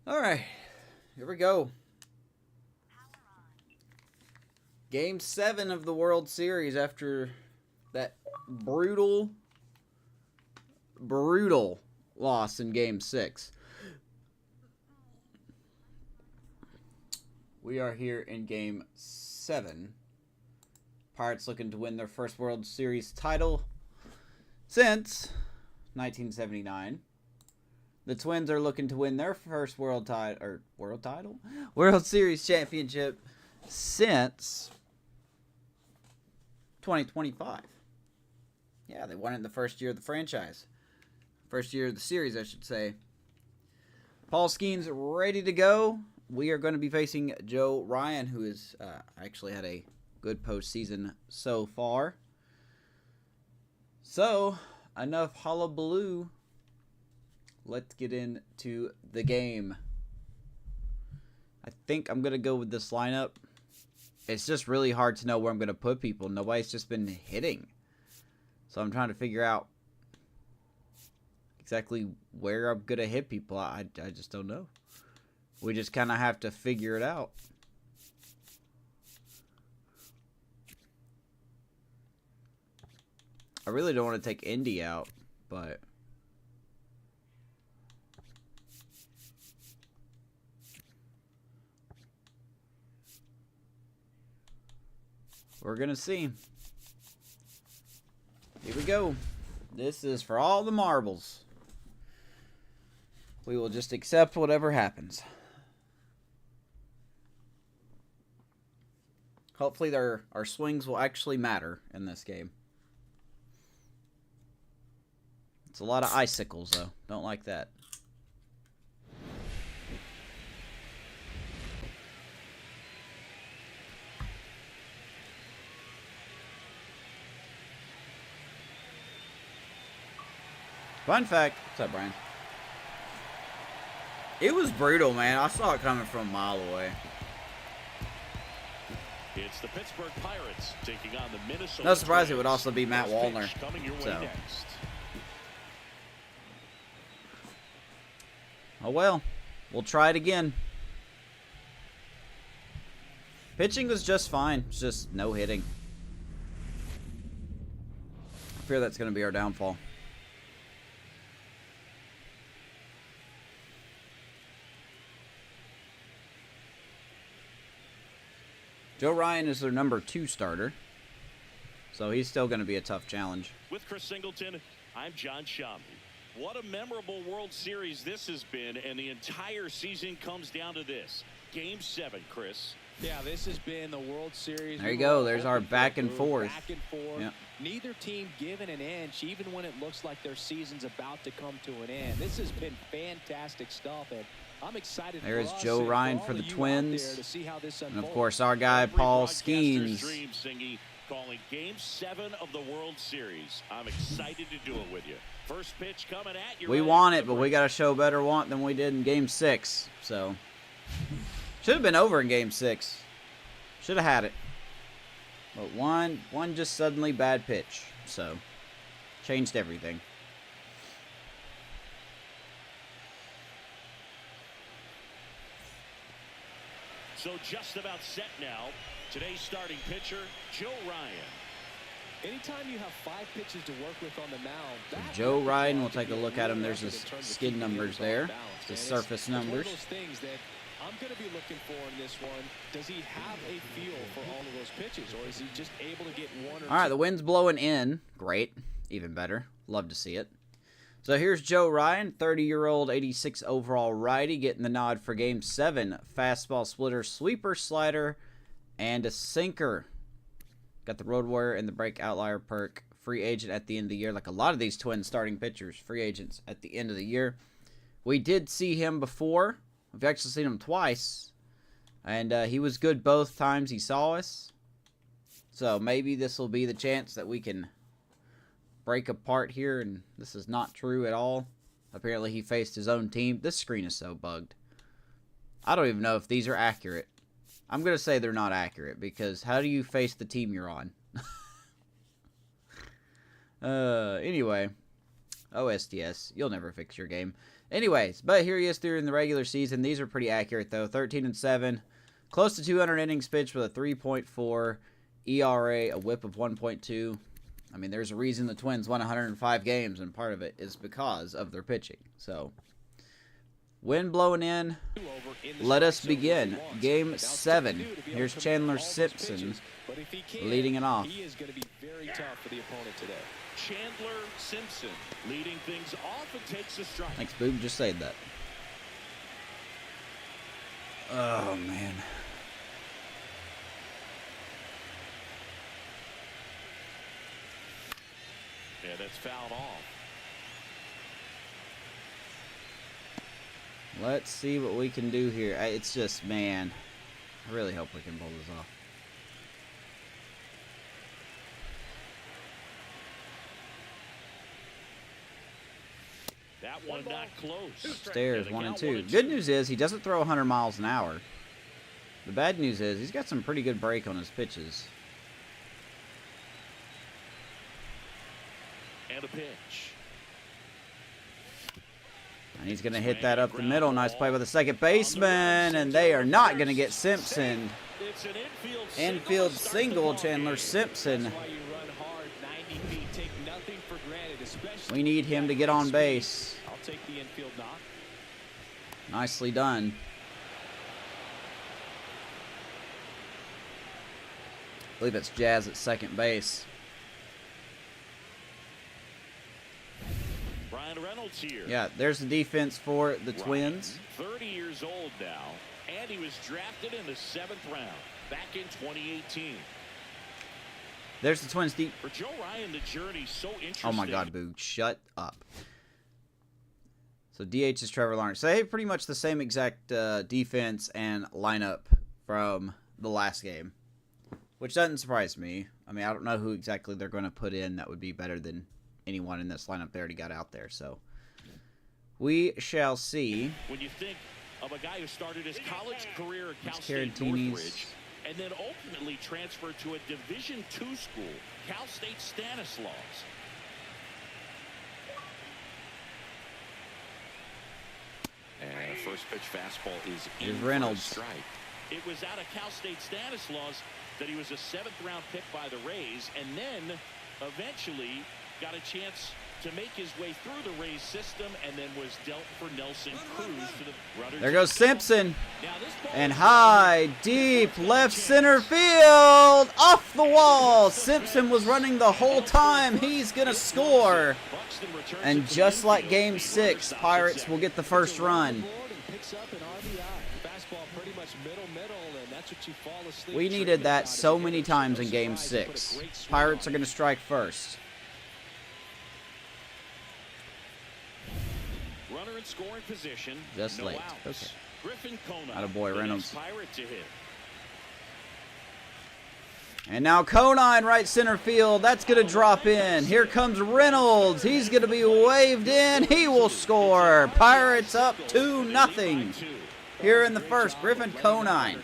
Alright, here we go. Game 7 of the World Series after that brutal loss in Game 6. We are here in Game 7. Pirates looking to win their first World Series title since 1979. The Twins are looking to win their first World Series championship since 2025. Yeah, they won it in the first year of the franchise. First year of the series, I should say. Paul Skeens ready to go. We are going to be facing Joe Ryan, who has actually had a good postseason so far. So, enough hullabaloo. Let's get into the game. I think I'm going to go with this lineup. It's just really hard to know where I'm going to put people. Nobody's just been hitting. So I'm trying to figure out exactly where I'm going to hit people. I just don't know. We just kind of have to figure it out. I really don't want to take Indy out, but we're going to see. Here we go. This is for all the marbles. We will just accept whatever happens. Hopefully our swings will actually matter in this game. It's a lot of icicles, though. Don't like that. Fun fact. What's up, Brian? It was brutal, man. I saw it coming from a mile away. It's the Pittsburgh Pirates taking on the Minnesota. No surprise it would also be Matt Wallner. So. Oh well. We'll try it again. Pitching was just fine. It's just no hitting. I fear that's going to be our downfall. Joe Ryan is their number 2 starter, so he's still going to be a tough challenge. With Chris Singleton, I'm John Shambi. What a memorable World Series this has been, and the entire season comes down to this. Game 7, Chris. Yeah, this has been the World Series. There you go. There's our back and forth. Back and forth. Yep. Neither team giving an inch, even when it looks like their season's about to come to an end. This has been fantastic stuff, and I'm excited. There's Joe Ryan for the Twins. And of course, our guy, Every Paul broadcaster's Skeens. dream, Singy, calling Game 7 of the World Series. I'm excited to do it with you. First pitch coming at you. We want it, but we got to show better want than we did in Game 6. So, should have been over in Game 6. Should have had it. But one just suddenly bad pitch. So, changed everything. So just about set now. Today's starting pitcher, Joe Ryan. Anytime you have 5 pitches to work with on the mound, Joe Ryan, we'll take a look at him. There's his skid numbers there, the surface numbers. I'm going to be looking for in this one. Does he have a feel for all of those pitches, or is he just able to get one or two? All right, the wind's blowing in. Great. Even better. Love to see it. So here's Joe Ryan, 30-year-old, 86 overall righty, getting the nod for Game 7. Fastball, splitter, sweeper, slider, and a sinker. Got the road warrior and the break outlier perk. Free agent at the end of the year. Like a lot of these Twins starting pitchers, free agents at the end of the year. We did see him before. We've actually seen him twice. And he was good both times he saw us. So maybe this will be the chance that we can break apart here. And this is not true at all. Apparently he faced his own team. This screen is so bugged. I don't even know if these are accurate. I'm going to say they're not accurate, because how do you face the team you're on? Anyway, OSTS, you'll never fix your game. Anyways, but here he is during the regular season. These are pretty accurate, though. 13-7. Close to 200 innings pitched with a 3.4 ERA, a whip of 1.2. I mean, there's a reason the Twins won 105 games, and part of it is because of their pitching. So, wind blowing in. Let us begin. Game 7. Here's Chandler Simpson leading it off. He is going to be very tough for the opponent today. Chandler Simpson leading things off and takes a strike. Thanks, Boob. Just said that. Oh, man. Yeah, that's fouled off. Let's see what we can do here. It's just, man, I really hope we can pull this off. That one not close. Upstairs, 1-2. Good news is he doesn't throw 100 miles an hour. The bad news is he's got some pretty good break on his pitches. And a pitch. And he's going to hit that up the middle. Nice play by the second baseman. And they are not going to get Simpson. It's an Infield single, Chandler Simpson. That's why you run hard 90 feet. Take nothing for granted, especially. We need him to get on base. I'll take the infield knock. Nicely done. I believe it's Jazz at second base. Brian Reynolds here. Yeah, there's the defense for the Twins. 30 years old now, and he was drafted in the 7th round back in 2018. There's the Twins deep. For Joe Ryan, the journey's so interesting. Oh my God, Boo! Shut up. So DH is Trevor Lawrence. So they have pretty much the same exact defense and lineup from the last game, which doesn't surprise me. I mean, I don't know who exactly they're going to put in that would be better than anyone in this lineup they already got out there. So we shall see. When you think of a guy who started his college career at Cal It's State Caratini's. Northridge and then ultimately transferred to a Division II school, Cal State Stanislaus. And first pitch fastball is Here's in for a Reynolds. strike. It was out of Cal State Stanislaus that he was a 7th round pick by the Rays, and then eventually got a chance to make his way through the Rays system, and then was dealt for Nelson Cruz to the runners. There goes Simpson. Now this ball And is high, deep, left center field, off the wall. Simpson was running the whole time. He's going to score. Buxton returns And it to just the like infield. Game 6, Pirates will get the first run. Picks up an RBI. Fastball pretty much middle, and that's what you fall asleep. We needed that so many times in Game 6. Pirates are going to strike first. Runner in scoring position. Just no late. outs. Okay. Griffin Kona, Attaboy, the Reynolds. next Pirate to hit. And now Conine right center field. That's going to drop in. Here comes Reynolds. He's going to be waved in. He will score. Pirates up 2-0. Here in the first, Griffin Conine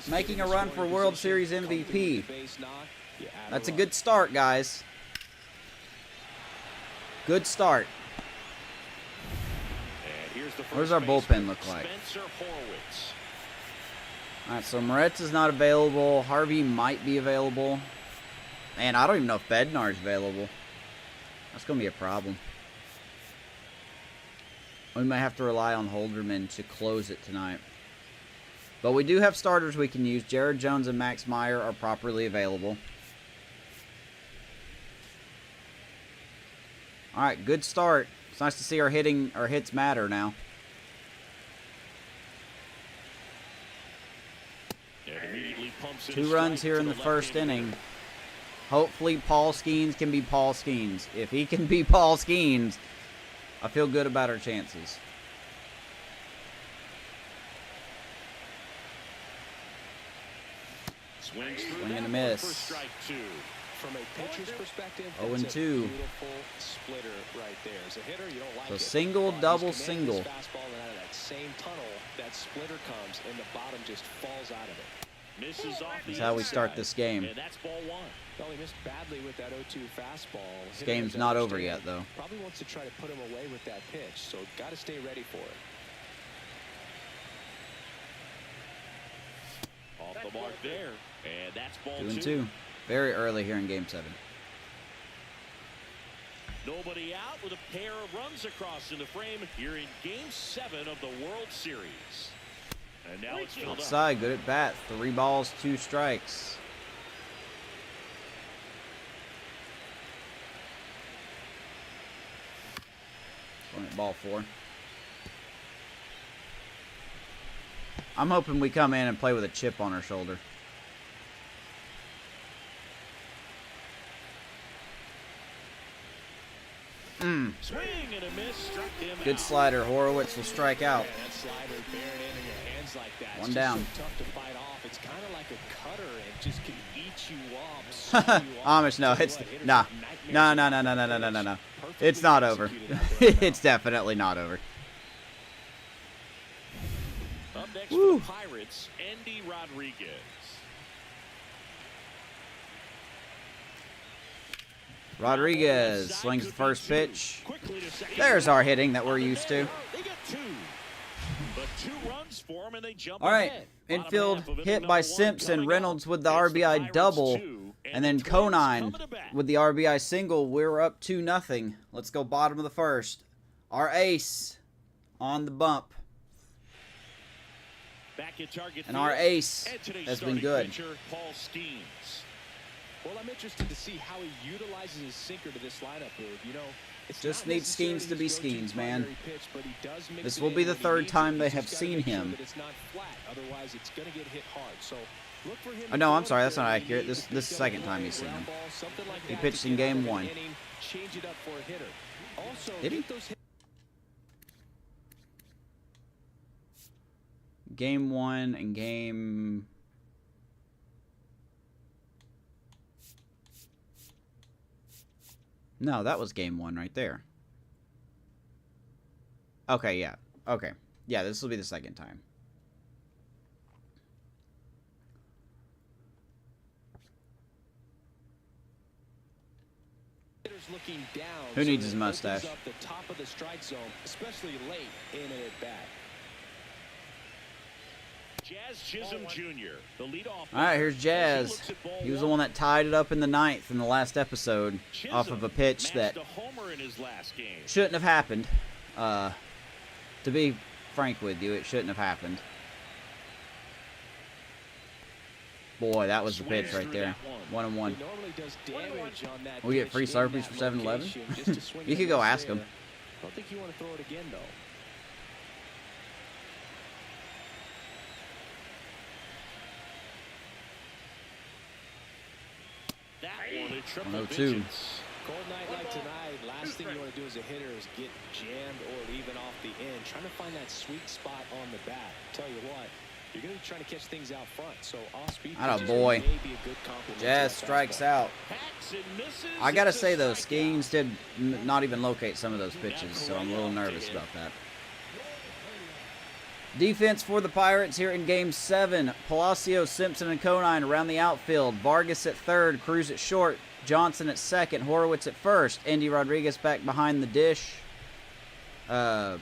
making a run for World Series MVP. That's a good start, guys. Good start. And here's the What does first our baseman, bullpen look like? Spencer Horwitz. All right, so Moretz is not available. Harvey might be available. And I don't even know if Bednar's available. That's going to be a problem. We may have to rely on Holderman to close it tonight. But we do have starters we can use. Jared Jones and Max Meyer are properly available. All right, good start. It's nice to see our hits matter now. And immediately pumps in a 2 runs strike here to in the the first left-handed inning. hitter. Hopefully Paul Skeens can be Paul Skeens. If he can be Paul Skeens, I feel good about our chances. Swings through Swing and that a one miss. for strike 2. From a pitcher's perspective, 0-2. that's a beautiful splitter right there. As a hitter, you don't like So it. single, He's double, commanding single. his fastball, and out of that same tunnel, that splitter comes, and the bottom just falls out of it. Misses off the That's how we start inside. this game. And that's ball one. Well, he missed badly with that 0-2 fastball. This game's not over yet, though. Probably wants to try to put him away with that pitch, so got to stay ready for it. Off the mark there. And that's ball 2-2. Very early here in Game 7. Nobody out with a pair of runs across in the frame here in Game 7 of the World Series. And now it's filled up. Outside, good at bat. 3 balls, 2 strikes. Going at ball 4. I'm hoping we come in and play with a chip on our shoulder. Swing and a miss. Struck him Good out. slider. Horowitz will strike out. Yeah, that slider bearing in your hands like that. One It's down. Just so tough to fight off. It's kind of like a cutter and just can eat you up. saw you off. Amish, no, Tell you it's what, hitters nah, have nightmares no, of no, no, no, no, that no, no, no, no. pitch. It's not over. Perfectly executed out there. It's definitely not over. Up next Woo. for the Pirates, Andy Rodriguez. Rodriguez slings the first pitch. Quickly to second. There's our hitting that we're used to. They get 2. But 2 runs for him and they jump All right, ahead. infield Bottom half of hit inning by number 1 Simpson. coming Reynolds up. with the It's RBI Pirates double, 2, and then the Twins Conine coming back. with the RBI single. We're up 2-0. Let's go bottom of the first. Our ace on the bump, Back at target and our field. ace And today's has been starting good. pitcher, Paul Skeens. Well, I'm interested to see how he utilizes his sinker to this lineup move. You know, it's Just not needs necessarily Skeens to be his go-to Skeens, man. primary pitch, but he does mix This it will in be the when he third needs it. time they He's have just gotta seen make sure him. that it's not flat. Otherwise, it's going to get hit hard. So look for him Oh, to no, throw I'm it sorry, up that's there not when he accurate. needs This to is the pick second up time a he's seen ground him. ball, something like He that pitched to in get out game of an 1. inning, change it up for a hitter. Also, Did he? get those Game 1 and game... No, that was game 1 right there. Okay, yeah. Okay. Yeah, this will be the second time. hitters looking down. Who so needs that his it opens mustache? up the top of the strike zone, especially late in an at-bat. Jazz Chisholm Jr., the leadoff. All right, here's Jazz. He was the one that tied it up in the 9th in the last episode off of a pitch that a homer in his last game. shouldn't have happened. To be frank with you, it shouldn't have happened. Boy, that was the pitch right there. 1-1. He normally does damage on that We get pitch free in Slurpees that for 7-Eleven? location. Just to swing You and could go miss ask there. him. I don't think you want to throw it again, though. That one a triple 102. digits. Cold night like tonight, last thing you want to do as a hitter is get jammed or even off the end. Trying to find that sweet spot on the bat. Tell you what, you're going to be trying to catch things out front. So off-speed Atta pitches boy. may be a good compliment to Jazz that strikes fastball. out. Hacks and misses. I gotta It's a say though, strikeout. Skeens did not even locate some of those pitches, so I'm a little nervous about that. Defense for the Pirates here in Game 7. Palacio, Simpson, and Conine around the outfield. Vargas at third, Cruz at short, Johnson at second, Horowitz at first. Andy Rodriguez back behind the dish. Brian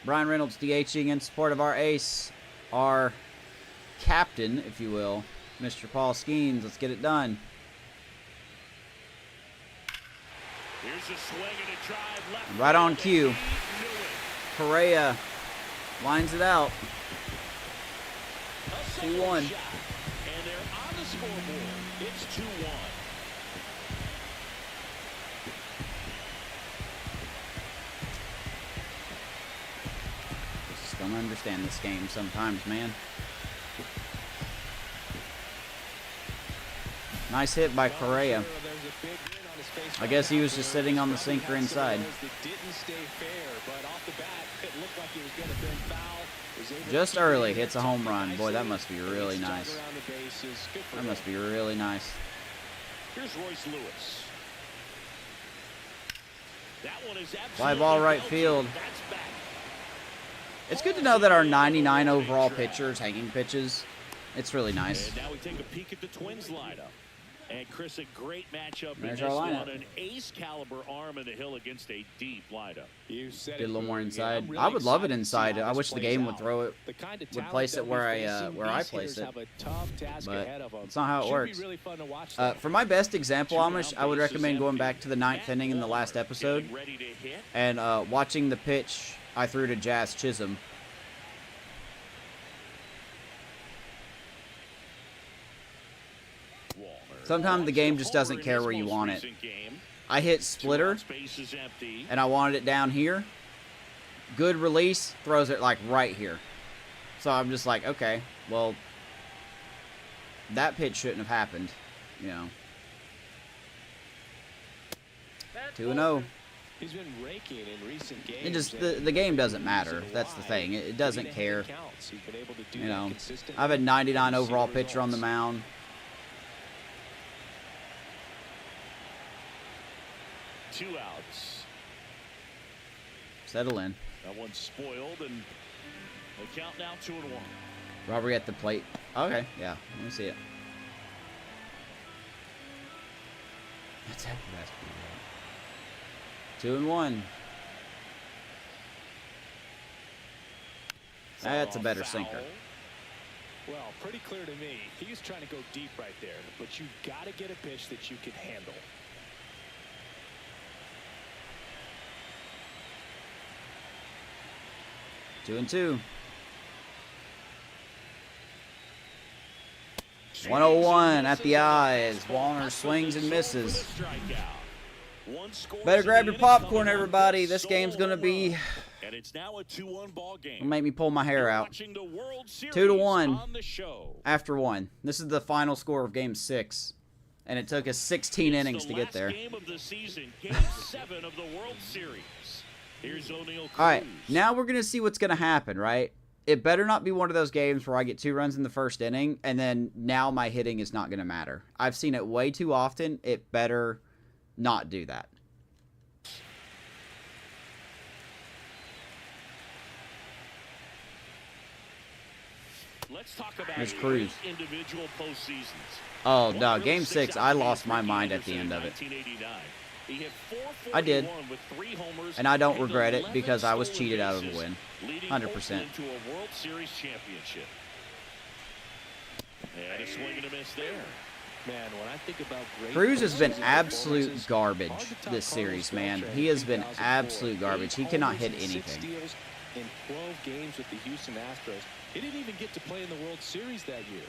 Reynolds DHing in support of our ace, our captain, if you will, Mr. Paul Skeens. Let's get it done. Here's a swing and a drive left. Right on field, cue. and he knew it. Correa lines it out. A second 2-1. shot, and they're on the scoreboard. It's 2-1. Just don't understand this game sometimes, man. Nice hit by Correa. I guess he was just sitting on the sinker inside. Just early hits a home run. Boy, that must be really nice. That must be really nice. Here's Royce Lewis. That one is Fly ball absolutely right belted. field. That's back. It's good to know that our 99 overall pitchers hanging pitches It's really nice. And now we take a peek at the Twins lineup. And Chris, a great matchup in There's this our lineup. one. An ace caliber arm in the hill against a deep lineup. You said Get a little more inside. really I would love it excited to see inside. how I this wish the plays game would out. throw it, The kind of would talent place that it where we're I facing, where I these place hitters it. have a tough task But ahead of them. it's not how it Should works. be really fun to watch though. For my best example, Amish, I would recommend going back to the 9th inning in the last episode Getting ready to hit. and watching the pitch I threw to Jazz Chisholm. Sometimes the game just doesn't care where you want it. I hit splitter, and I wanted it down here. Good release, throws it like right here. So I'm just like, okay, well, that pitch shouldn't have happened, you know. 2-0. He's been raking in recent games. It just the game doesn't matter. That's the thing. It doesn't care. You know, I have a 99 overall pitcher on the mound. Two outs. Settle in. That one's spoiled, and the count now 2-1. Robbery at the plate. Okay, yeah. Let me see it. That's it. 2-1. That's a better sinker. Well, pretty clear to me. He's trying to go deep right there, but you got to get a pitch that you can handle. Two and two. 101 at the eyes. Wallner swings and misses. Better grab your popcorn, everybody. This game's gonna be. And it's now a 2-1 ball game. It'll make me pull my hair out. 2-1 after one. This is the final score of Game 6, and it took us 16 innings to get there. Game of the season, Game 7 of the World Series. Here's O'Neal Cruz. All right, now we're gonna see what's gonna happen, right? It better not be one of those games where I get 2 runs in the first inning, and then now my hitting is not gonna matter. I've seen it way too often. It better not do that. Let's talk about Here's Cruz. individual postseasons. Oh, no, Game 6, I lost my mind at the end of it. I did, and I don't regret it because I was cheated out of the win. 100%. Into a World Series championship. And a swing and a miss there. Man, when I think about Cruz has been absolute garbage this series, man. He has been absolute garbage. He cannot hit anything. In 12 games with the Houston Astros, he didn't even get to play in the World Series that year.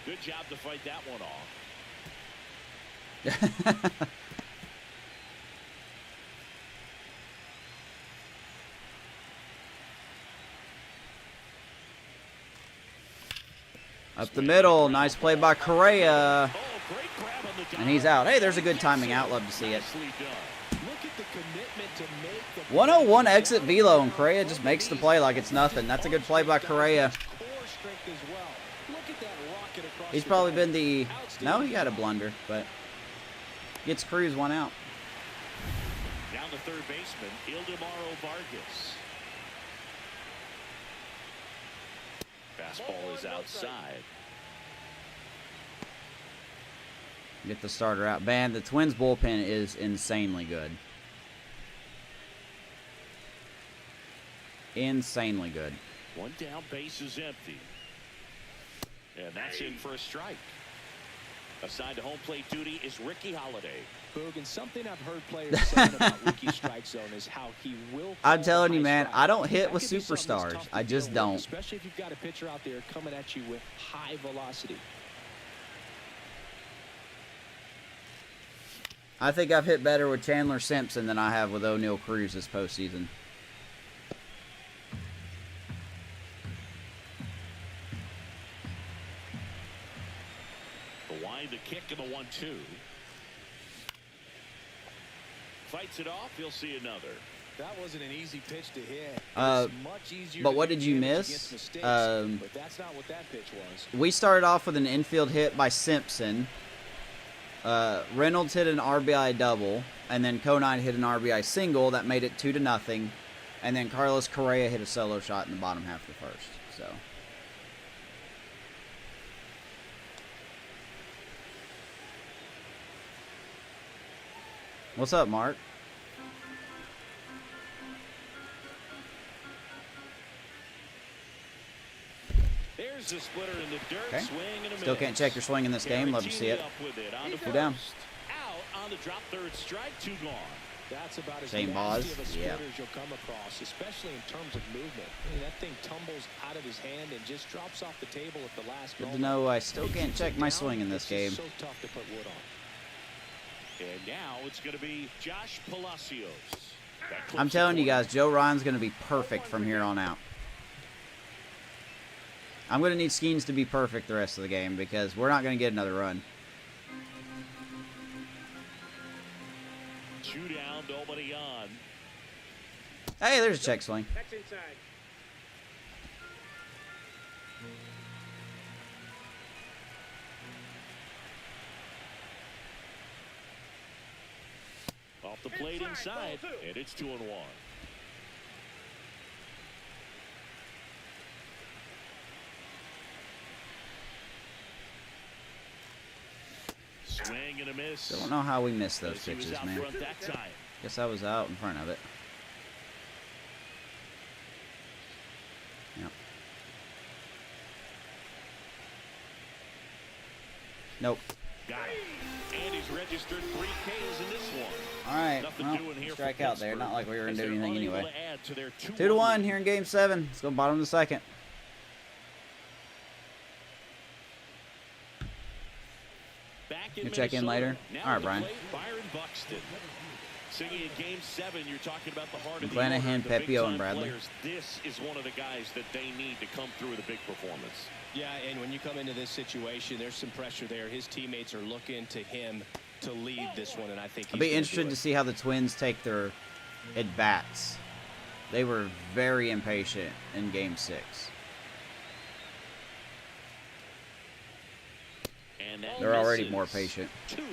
Good job to fight that one off. Up the middle, nice play by Correa. And he's out. Hey, there's a good timing out. Love to see it. 101 exit velo, and Correa just makes the play like it's nothing. That's a good play by Correa. He's probably been the... No, he had a blunder, but gets Cruz one out. Down the third baseman, Ildemaro Vargas. Fastball is outside. Get the starter out. Man, the Twins bullpen is insanely good. Insanely good. One down, base is empty. And that's in for a strike. Assigned to home plate duty is Ricky Holiday. Boog, and something I've heard players saying about Ricky's strike zone is how he will. I'm telling you, man, I don't hit with superstars. I just don't. Especially if you've got a pitcher out there coming at you with high velocity. I think I've hit better with Chandler Simpson than I have with O'Neal Cruz this postseason. The wind, the kick, and the 1-2. Fights it off. He'll see another. That wasn't an easy pitch to hit. But what did you miss? But that's not what that pitch was. We started off with an infield hit by Simpson. Reynolds hit an RBI double, and then Conine hit an RBI single that made it 2-0, and then Carlos Correa hit a solo shot in the bottom half of the first. So What's up, Mark? There's a splitter in the dirt. Okay. Swing and a Still miss. can't check your swing in this game. Love to see it. Two down. Out on the drop, third strike, 2 gone. That's about as Same nasty balls. of a Yeah. splitter as you'll come across, especially in terms of movement. I mean, that thing tumbles out of his hand and just drops off the table at the last Good to moment. know I still can't check my swing in this game. So tough to put wood on. And now it's going to be Josh Palacios. I'm telling you guys, Joe Ryan's going to be perfect from here on out. I'm going to need Skeens to be perfect the rest of the game because we're not going to get another run. 2 down, nobody on. Hey, there's a check swing. That's inside. Off the plate inside, and it's 2-1. Swing and a miss. Don't know how we missed those As he was pitches, out man. front that time. Guess I was out in front of it. Yep. Nope. Got it. And he's registered 3 Ks in this one. All right. Nothing Well, doing here strike for out there. Pittsburgh, Not like we were going as to do they're anything unable anyway. to add to their 2-1 lead. here in Game 7. Let's go bottom of the second. Back in You'll check in Minnesota. later? Now All right, at the Brian. plate, Byron Buxton. Singing in Game 7, you're talking about the heart of the McClanahan, order, the Pepio, big-time and Bradley. players. This is one of the guys that they need to come through with a big performance. Yeah, and when you come into this situation, there's some pressure there. His teammates are looking to him to lead this one, and I think he's I'll be gonna interested do to it. see how the Twins take their at-bats. They were very impatient in Game 6. And that They're already misses. more patient. 2-0.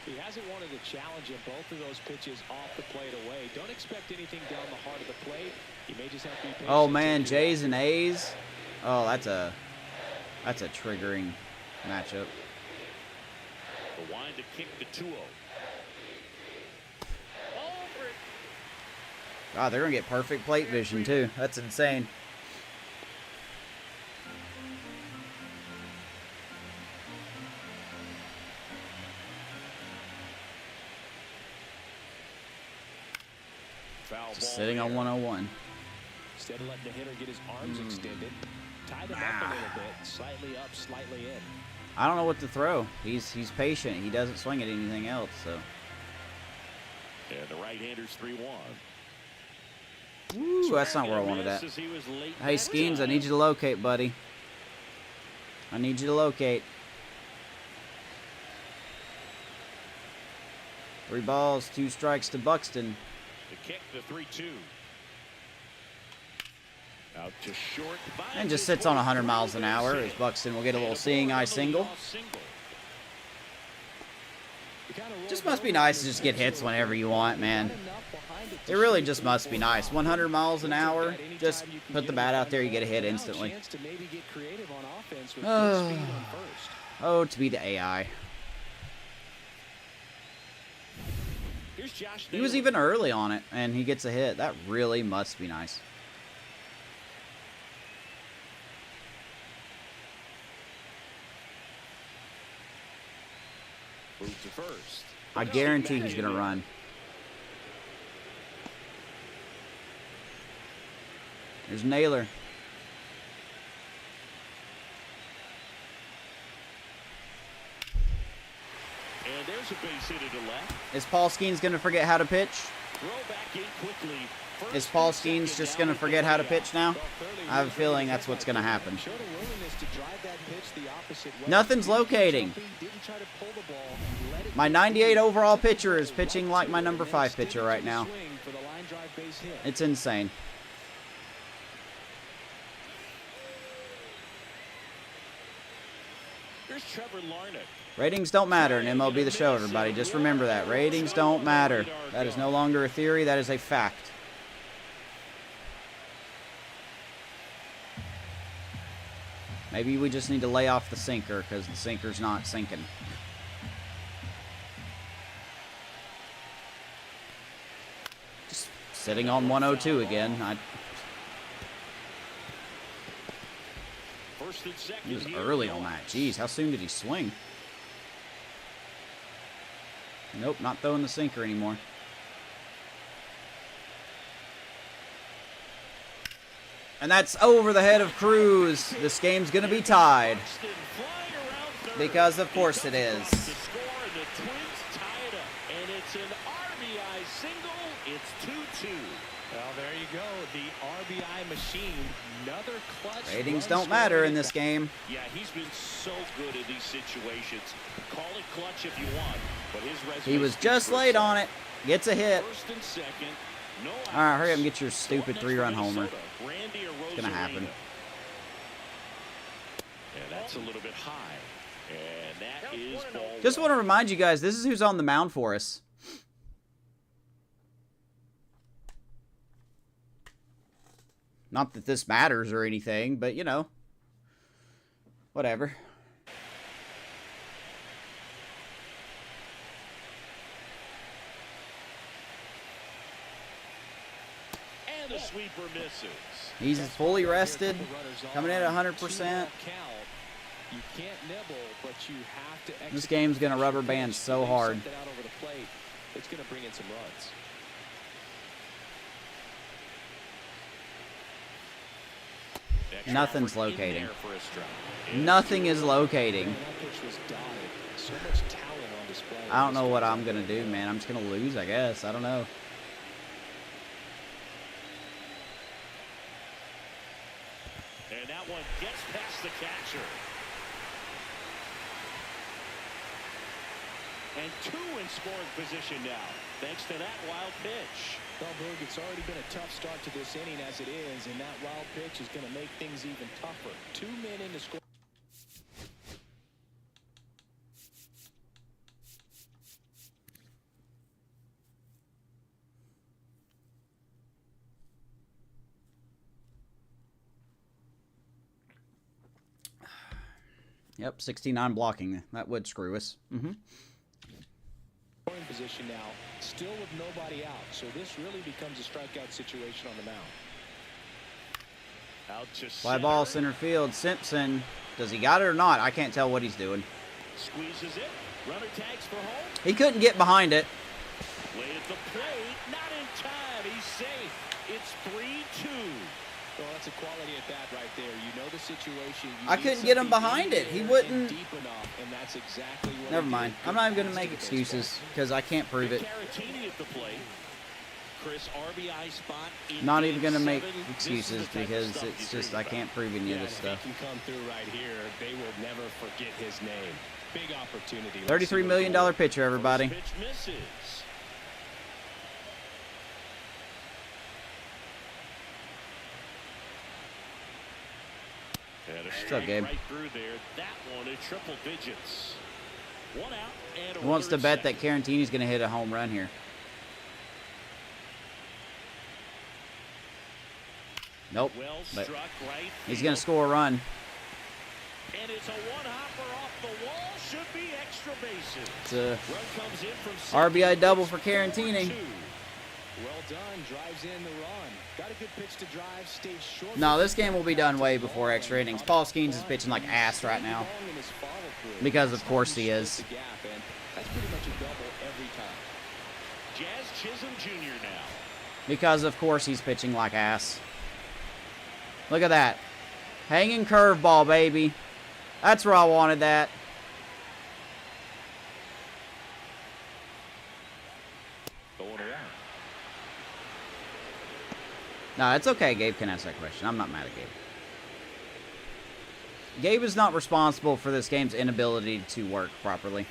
He hasn't wanted to challenge him both of those pitches off the plate away. Don't expect anything down the heart of the plate. He may just have to be patient. Oh man, till you Jays and A's. Oh, that's a triggering matchup. The wind to kick the 2-0. God, they're gonna get perfect plate vision too. That's insane. Foul Just ball sitting on there. 101. Instead of letting the hitter get his arms Hmm. extended, tie them up a little bit, slightly up, slightly in. I don't know what to throw. He's patient. He doesn't swing at anything else. So. And the right-hander's 3-1. Ooh, that's not where I wanted that. Hey, Skeens, I need you to locate, buddy. I need you to locate. 3 balls, 2 strikes to Buxton. The kick, the 3-2. Out to short. And just sits on 100 miles an hour as Buxton will get a little seeing eye single. Just must be nice to just get hits whenever you want, man. It really just must be nice. 100 miles an hour, just put the bat out there, you get a hit instantly. Oh, to be the AI. He was even early on it, and he gets a hit. That really must be nice. Move to first. I guarantee he's going to run. There's Naylor. And there's a base hit to left. Is Paul Skeens going to forget how to pitch? Throw back in quickly. First Is Paul and Skeens second just down going to at the forget how to layout. pitch now? I have a feeling that's what's going to happen. Showed a willingness to drive that pitch the opposite way. Nothing's locating. Didn't try to pull the ball, let it My 98 overall pitcher is pitching like my number 5 pitcher right now. swing for the line drive base hit. It's insane. Here's Trevor Larnach. Ratings don't matter in MLB The Show, everybody. Just remember that. Ratings don't matter. That is no longer a theory. That is a fact. Maybe we just need to lay off the sinker because the sinker's not sinking. Sitting on 102 again. First and second. He was early on that. Jeez, how soon did he swing? Nope, not throwing the sinker anymore. And that's over the head of Cruz. This game's going to be tied. Because of course it is. And it's an RBI single. It's 2-2. Well, there you go. The RBI machine. Another clutch. Ratings don't matter in this game. Yeah, he's been so good in these situations. Call it clutch if you want, but his resume. He was just late on it. Gets a hit. First and second. No outs. All right, hurry up and get your stupid 3-run homer. It's gonna happen. Yeah, that's a little bit high. And that is ball Just one. want to remind you guys, this is who's on the mound for us. Not that this matters or anything, but you know, whatever. And the sweeper misses. He's fully rested, coming in at 100%. You can't nibble, but you have to. This game's gonna rubber band so hard. Out over the plate. It's gonna bring in some runs. Nothing's locating. Nothing is locating. I don't know what I'm gonna do, man. I'm just gonna lose, I guess. I don't know. And that one gets past the catcher. And two in scoring position now, thanks to that wild pitch. Well, Boog, it's already been a tough start to this inning as it is, and that wild pitch is going to make things even tougher. 2 men in to score. Yep, 69 blocking. That would screw us. Scoring position now, still with nobody out, so this really becomes a strikeout situation on the mound. Out to Fly ball, center field. Simpson, does he got it or not? I can't tell what he's doing. Squeezes it. Runner tags for home. He couldn't get behind it. Way at the plate. Not in time. He's safe. It's 3-2. Well, that's a quality at bat right there. You know the situation. I couldn't get him behind it. He wouldn't. Deep enough, and that's exactly what Never mind. I'm not even going to make excuses because I can't prove it. Caratini at the plate. Chris, RBI spot. Not even going to make 7. excuses because it's just I can't prove any of this stuff. If he can come through right here, they will never forget his name. Big opportunity. $33 million pitcher, everybody. Pitch misses. And a What's up, strike Gabe? right through there. That one at triple digits. 1 out and He wants to bet that Carantini's going to hit a home run here. Nope, Well but struck right he's going to score a run. And it's a one-hopper off the wall. Should be extra bases. It's a Run comes in from second. RBI double for Carantini. 4-2. Well done, drives in the run. Got a good pitch to drive, stays short. No, this game will be done way before extra innings. Paul Skeens is pitching like ass right now. Because of course he is. That's pretty much a double every time. Jazz Chisholm Jr. now. Because of course he's pitching like ass. Look at that. Hanging curveball, baby. That's where I wanted that. Going around. No, it's okay. Gabe can ask that question. I'm not mad at Gabe. Gabe is not responsible for this game's inability to work properly.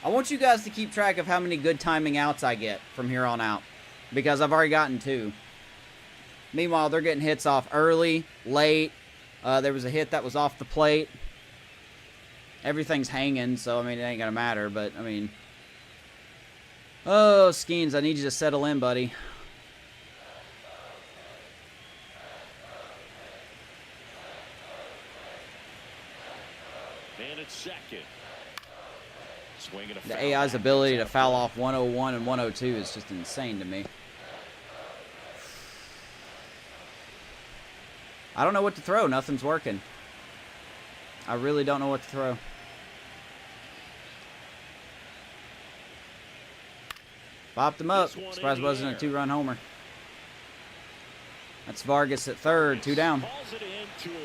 I want you guys to keep track of how many good timing outs I get from here on out. Because I've already gotten 2. Meanwhile, they're getting hits off early, late. There was a hit that was off the plate. Everything's hanging, so, I mean, it ain't going to matter. But, I mean... Oh, Skeens, I need you to settle in, buddy. And it's second. Swing and a The foul AI's back. ability to That's out foul play. off 101 and 102 is just insane to me. I don't know what to throw. Nothing's working. I really don't know what to throw. Popped him up. Surprised it wasn't a 2-run homer. That's Vargas at third. 2 down. Calls it in, 2 away.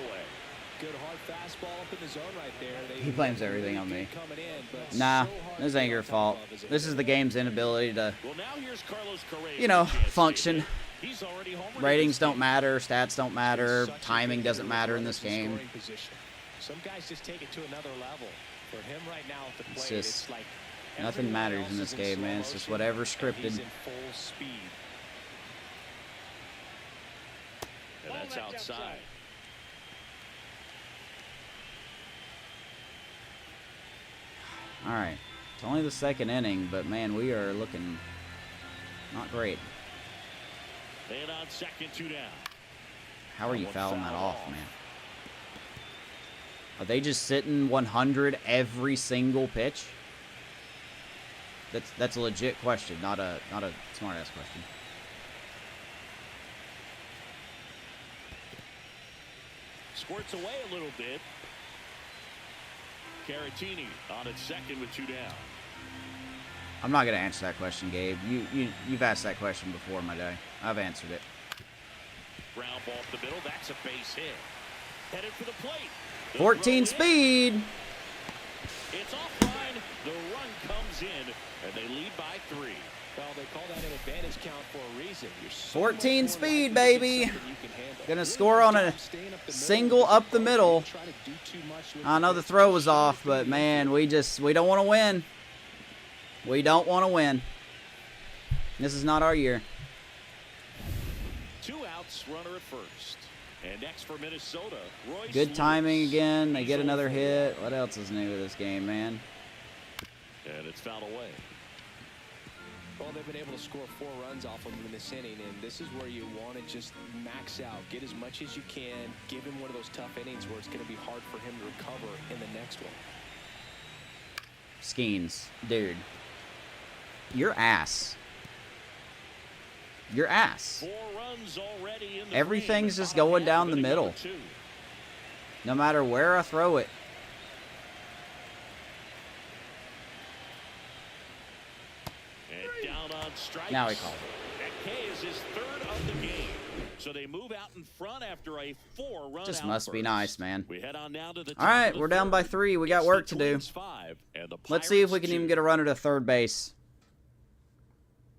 Good hard fastball up in the zone right there. He blames everything on me. Coming in, but Nah, so hard this to ain't get your on top fault. of as a This is hitter. the game's inability to, Well, now here's Carlos Correa. you know, Chance to function. hit. He's already homered Ratings this don't game. matter. Stats don't matter. Such a Timing good doesn't hitter matter in regardless this of game. scoring position. Some guys just take it to another level. For him right now at the plate, It's it's, just like nothing everyone matters else in this is game, slow man. It's just motion, whatever and scripted. He's in full speed. And that's outside. All right. It's only the second inning, but man, we are looking not great. And on second, 2 down. How are you One fouling that foul off, off. man? Are they just sitting 100 every single pitch? That's a legit question, not a smart ass question. Squirts away a little bit. Caratini on its second with 2 down. I'm not gonna answer that question, Gabe. You've asked that question before, my day. I've answered it. Ground ball up the middle. That's a base hit. Headed for the plate. The 14 throw in. speed. It's offline. The run comes in, and they lead by 3. Well, they call that an advantage count for a reason. You're so 14 much more speed, likely to get baby. something you can handle. Gonna Really score nice on a job staying up the middle single with the up the ball. middle. Don't try to do too much with I know it. the throw was Shoot it off, through but the man, infield. we don't want to win. We don't want to win. This is not our year. 2 outs, runner at first. And next for Minnesota, Royce Good timing Lewis. again. They He's get another 0-4. hit. What else is new with this game, man? And it's fouled away. Well, they've been able to score 4 runs off of him in this inning, and this is where you want to just max out, get as much as you can, give him one of those tough innings where it's going to be hard for him to recover in the next one. Skeens, dude. Your ass. Your ass. 4 runs already in the Everything's frame. just going down the Inning middle. number 2. No matter where I throw it. And down on strikes. Now he called it. And K is his 3rd of the game. So they move out in front after a 4-run Just outburst. must be nice, man. We head on down to the All top right, of the we're down by 3rd. 3. We got It's work the to do. Twins 5 and the Let's see if we Pirates can even 2. get a runner to third base.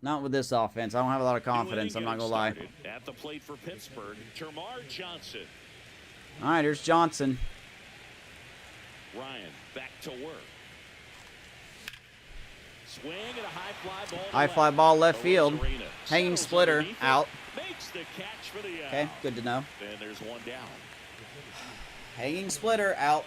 Not with this offense. I don't have a lot of New inning confidence. I'm not going to lie. getting started. At the plate for Pittsburgh, Termarr Johnson. All right, here's Johnson. Ryan back to work. Swing and a high fly ball. to High fly left. ball left field. Arozarena Hanging settles splitter underneath it, out. Makes the catch for the out. Okay, good to know. And there's 1 down. Hanging splitter out.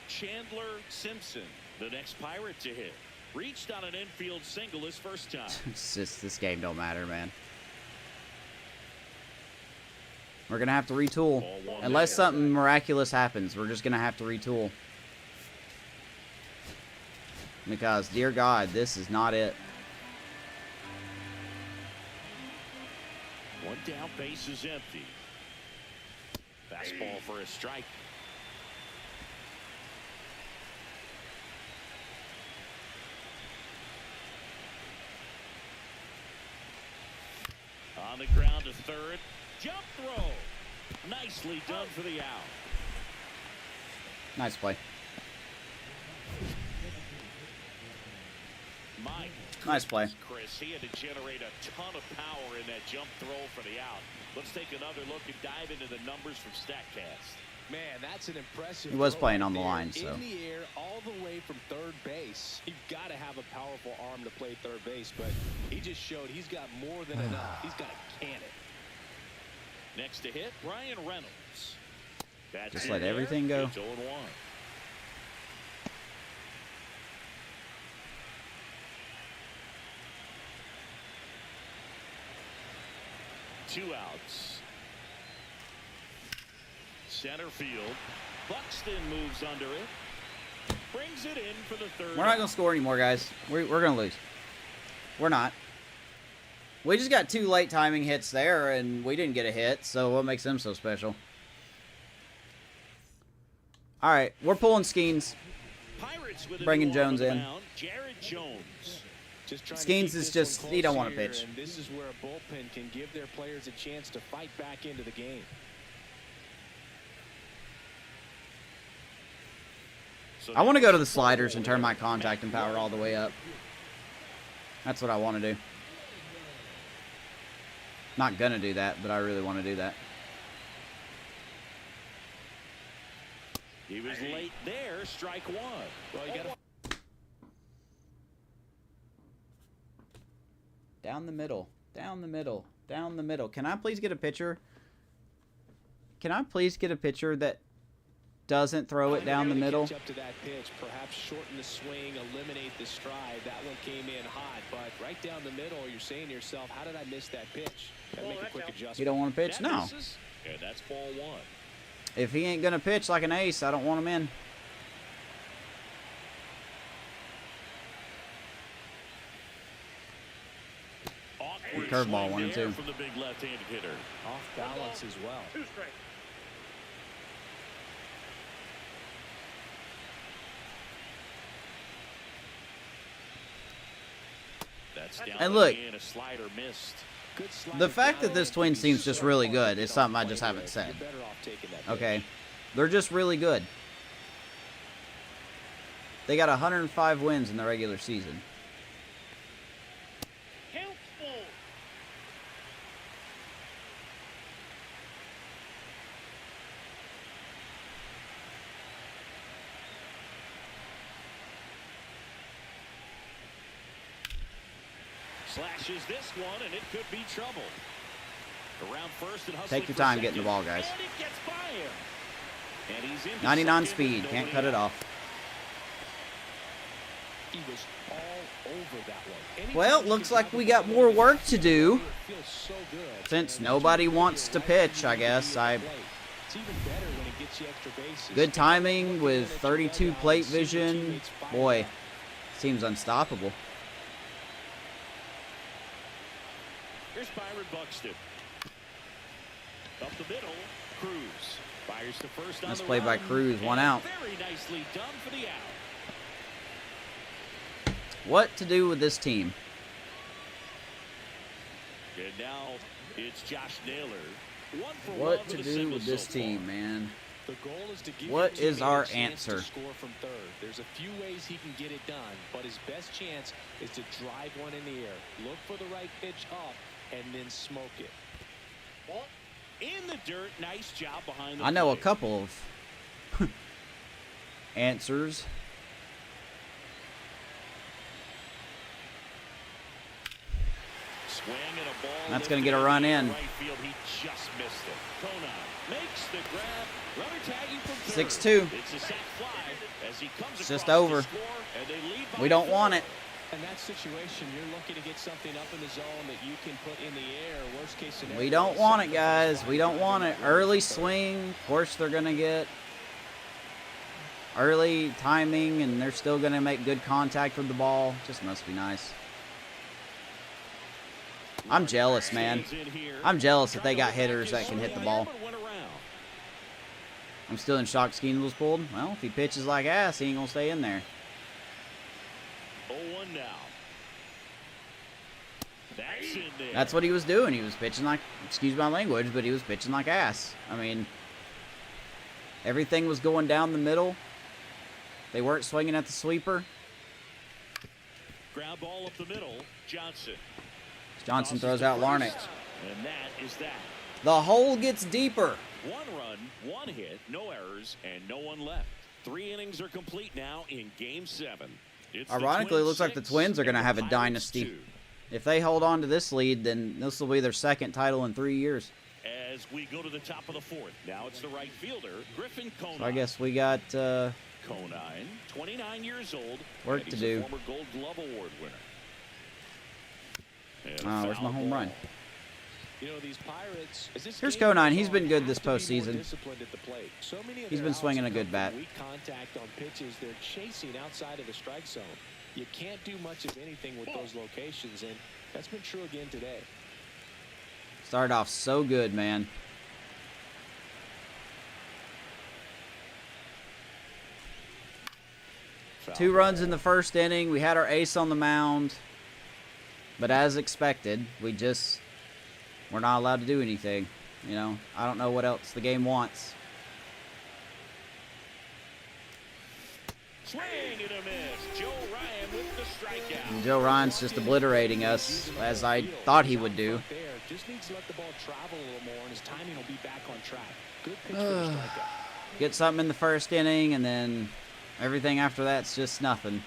Chandler Simpson, the next Pirate to hit. Reached on an infield single his first time. It's just, this game don't matter, man. We're going to have to retool. Ball 1 Unless there. something miraculous happens, we're just going to have to retool. Because, dear God, this is not it. 1 down, base is empty. Fastball for a strike. On the ground to third. Jump throw. Nicely done for the out. Nice play. Mike. Nice play. Chris, he had to generate a ton of power in that jump throw for the out. Let's take another look and dive into the numbers from StatCast. Man, that's an impressive. He was throw playing right on the there. line, so. In the air, all the way from third base. You've got to have a powerful arm to play third base, but he just showed he's got more than enough. He's got a cannon. Next to hit, Ryan Reynolds. That's Just in let there. everything go. It's 0-1. Two outs. Center field. Buxton moves under it. brings it in for the third. We're not going to score anymore, guys. We're going to lose. We're not. We just got 2 late timing hits there, and we didn't get a hit, so what makes them so special? All right, we're pulling Skeens. Pirates with Bringing Jones in. Jared Jones. Skeens is just, he don't want to pitch. And this is where a bullpen can give their players a chance to fight back into the game. I want to go to the sliders and turn my contact and power all the way up. That's what I want to do. Not going to do that, but I really want to do that. He was late there, strike one. Well, you got Down the middle, down the middle, down the middle. Can I please get a pitcher? Can I please get a pitcher that doesn't throw it down the middle? Catch up to that pitch, perhaps shorten the swing, eliminate the stride. That one came in hot, but right down the middle, you're saying to yourself, how did I miss that pitch? Gotta make a quick adjustment. You don't want to pitch? No. And that's ball one. If he ain't going to pitch like an ace, I don't want him in. Curveball 1 and 2. From the big left-handed hitter. Off balance as well. 2 strikes. That's down And look, again, a slider missed. Good slide. the fact that this Twins team's just really good is something I just haven't said. You're better off taking that pitch. Okay? They're just really good. They got 105 wins in the regular season. Count full. Slashes this one, and it could be trouble. Around first and Take your time getting the ball, guys. And it gets by him. And he's into 99 second, speed. and Can't nobody cut it out. off. He was all over that one. Anytime Well, you looks can like have we a got ball more in the work to field, do. it feels so good. Since And nobody it's wants just to right pitch, where I you guess. want to be at the plate. It's even better when it gets you extra bases. Good timing with Looking at your 32 dugout plate and seeing your vision. teammates fire Boy, up. seems unstoppable. Here's Byron Buxton. Up the middle, Cruz fires to first on Nice the play by run, Cruz, one and out. Very nicely done for the out. What to do with this team? And now it's Josh Naylor. 1 for 1 What with to a do single with this so team, far. man? The goal is to give What your is teammate our a chance to answer? score from third. There's a few ways he can get it done, but his best chance is to drive one in the air. Look for the right pitch up and then smoke it. Ball. In the dirt, nice job behind the I know a plate. couple of answers. Swing and a ball That's gonna lifted get a in run the in. right field. He just missed it. Kona makes the grab. Runner tagging from third. 6-2. It's a sac fly as he comes It's just across over. to score, and they lead by We don't 4. want it. In that situation, you're looking to get something up in the zone that you can put in the air. Worst case scenario. We don't want it, guys. We don't want it. Early swing. Of course, they're going to get early timing, and they're still going to make good contact with the ball. Just must be nice. I'm jealous, man. I'm jealous that they got hitters that can hit the ball. I'm still in shock Skeens was pulled. Well, if he pitches like ass, he ain't going to stay in there. 0-1 now. That's in there. That's what he was doing. He was pitching like, excuse my language, but he was pitching like ass. I mean, everything was going down the middle. They weren't swinging at the sweeper. Ground ball up the middle. Johnson. Johnson throws out Larnach. And that is that. The hole gets deeper. 1 run, 1 hit, no errors, and no one left. 3 innings are complete now in Game 7. It's the Ironically, it Twins looks like the 6 Twins are going to and have the a Pirates dynasty. 2. If they hold on to this lead, then this will be their second title in 3 years. As we go to the top of the 4th. Now it's the right fielder, Griffin Conine. So I guess we got Conine, 29 years old. Work and to he's do. A former Gold Glove Award winner. And a where's my foul home run? ball. You know, these Pirates. Here's Conine. He's been good this postseason. So He's been swinging a good bat. Weak contact on pitches they're chasing outside of the strike zone. You can't do much of anything with those locations, and that's been true again today. Started off so good, man. Two runs in the first inning. We had our ace on the mound. But as expected, we're not allowed to do anything. You know, I don't know what else the game wants. Swing and a miss. Joe Ryan with the strikeout. And Joe Ryan's just obliterating us, as I thought he would do. Just needs to let the ball travel a little more, and his timing will be back on track. Good pitch for the strikeout. Get something in the first inning, and then everything after that's just nothing.